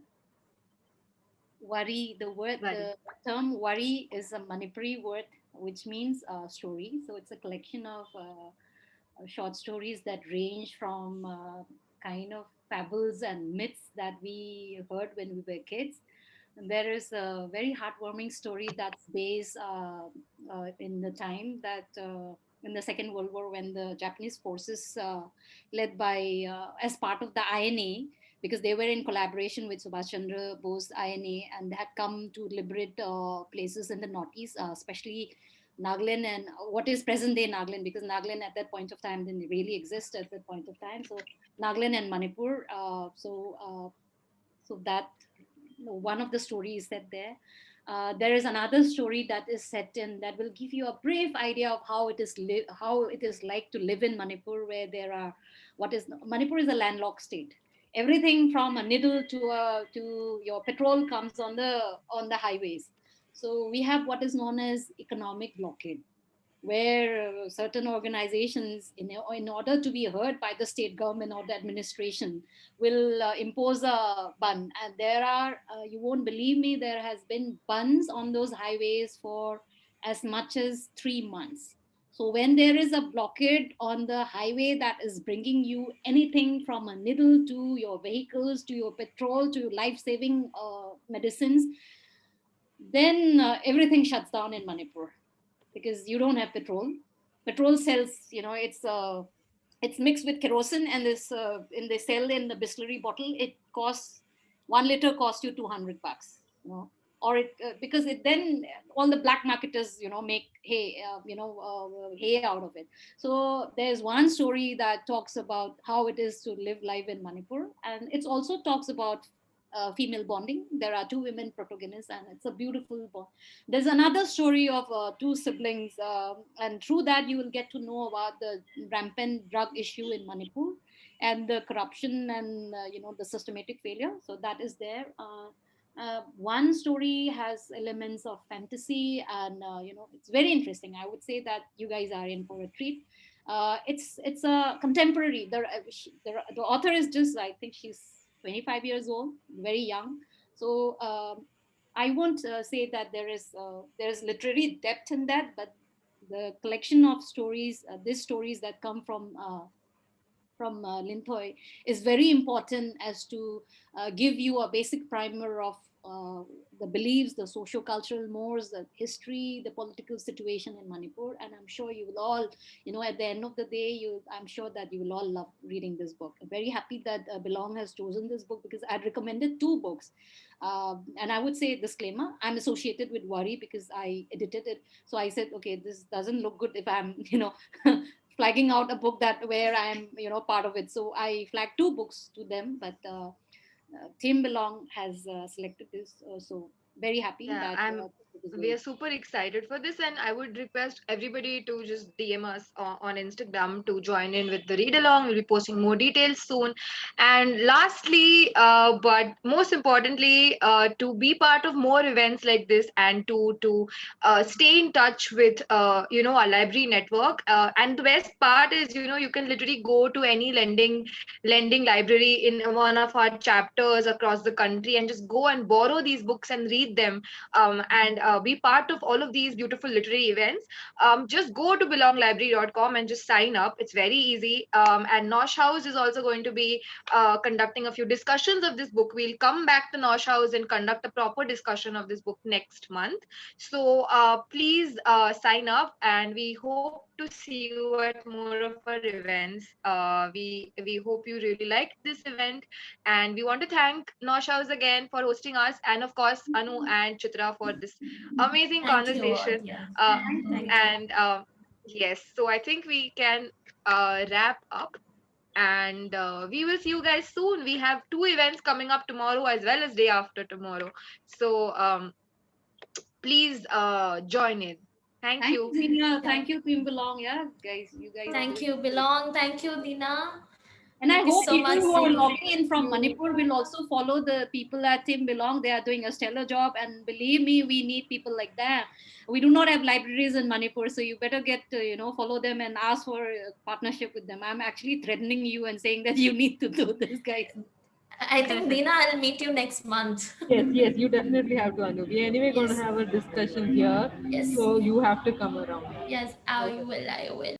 [SPEAKER 4] Worry,
[SPEAKER 1] Wari.
[SPEAKER 4] the term worry is a Manipuri word which means story. So it's a collection of short stories that range from kind of fables and myths that we heard when we were kids. And there is a very heartwarming story that's based in the time that in the Second World War, when the Japanese forces, led by as part of the INA, because they were in collaboration with Subhash Chandra Bose INA, and they had come to liberate places in the northeast, especially Nagaland and what is present day Nagaland, because Nagaland at that point of time didn't really exist at that point of time. So Nagaland and Manipur. So that one of the stories set there. There is another story that is set in that will give you a brief idea of how it is how it is like to live in Manipur, where there are what is Manipur is a landlocked state. Everything from a needle to your petrol comes on the highways. So we have what is known as economic blockade, where certain organizations, in order to be heard by the state government or the administration, will impose a ban. And there are, you won't believe me, there has been bans on those highways for as much as 3 months. So when there is a blockade on the highway that is bringing you anything from a needle to your vehicles, to your petrol, to life-saving medicines, then everything shuts down in Manipur, because you don't have petrol. Petrol sells, it's mixed with kerosene, and they sell in the Bisleri bottle. It costs 1 liter costs you 200 bucks, or it because it then all the black marketers make hay out of it. So there's one story that talks about how it is to live life in Manipur, and it also talks about female bonding. There are two women protagonists, and it's a beautiful bond. There's another story of two siblings, and through that you will get to know about the rampant drug issue in Manipur and the corruption and the systematic failure. So that is there. One story has elements of fantasy, and it's very interesting. I would say that you guys are in for a treat. It's a contemporary. The author is just, I think she's 25 years old, very young. So I won't say that there is literary depth in that, but the collection of stories, these stories that come from Linthoi, is very important as to give you a basic primer of the beliefs, the socio-cultural mores, the history, the political situation in Manipur. And I'm sure you will all, at the end of the day, I'm sure that you will all love reading this book. I'm very happy that Belong has chosen this book, because I'd recommended two books. And I would say, disclaimer, I'm associated with Worry because I edited it. So I said, okay, this doesn't look good if I'm, flagging out a book that where I'm, part of it. So I flagged two books to them, but Team Belong has selected this. So very happy
[SPEAKER 1] Yeah,
[SPEAKER 4] that it is
[SPEAKER 1] we
[SPEAKER 4] going.
[SPEAKER 1] are super excited for this, and I would request everybody to just DM us on Instagram to join in with the read along. We'll be posting more details soon. And lastly, but most importantly, to be part of more events like this, and to stay in touch with our library network. And the best part is, you can literally go to any lending library in one of our chapters across the country and just go and borrow these books and read them, and be part of all of these beautiful literary events. Just go to belonglibrary.com and just sign up. It's very easy. And Nosh House is also going to be conducting a few discussions of this book. We'll come back to Nosh House and conduct a proper discussion of this book next month. So please sign up, and we hope to see you at more of our events. We hope you really liked this event, and we want to thank Nosh House again for hosting us, and of course Anu and Chitra for this amazing conversation.
[SPEAKER 3] Thank you all. Yeah. Thank you.
[SPEAKER 1] And yes, so I think we can wrap up, and we will see you guys soon. We have two events coming up tomorrow as well as day after tomorrow. So please join in. Thank
[SPEAKER 4] Thank you,
[SPEAKER 1] you.
[SPEAKER 4] Zenia.
[SPEAKER 3] Yeah.
[SPEAKER 4] Thank you, Team Belong. Yeah, guys, you guys are
[SPEAKER 3] Thank
[SPEAKER 4] doing
[SPEAKER 3] you,
[SPEAKER 4] great.
[SPEAKER 3] Belong. Thank you, Dina.
[SPEAKER 4] And I
[SPEAKER 3] Thank you
[SPEAKER 4] hope
[SPEAKER 3] so
[SPEAKER 4] people
[SPEAKER 3] much.
[SPEAKER 4] who are
[SPEAKER 3] Zina.
[SPEAKER 4] logging in from Manipur will also follow the people at Team Belong. They are doing a stellar job. And believe me, we need people like that. We do not have libraries in Manipur. So you better get to, follow them and ask for a partnership with them. I'm actually threatening you and saying that you need to do this, guys.
[SPEAKER 3] I think, Dina, I'll meet you next month.
[SPEAKER 2] Yes, yes, you definitely have to, Anu. We're anyway going to
[SPEAKER 3] Yes.
[SPEAKER 2] have a discussion here,
[SPEAKER 3] Yes.
[SPEAKER 2] so you have to come around.
[SPEAKER 3] Yes, I will. I will.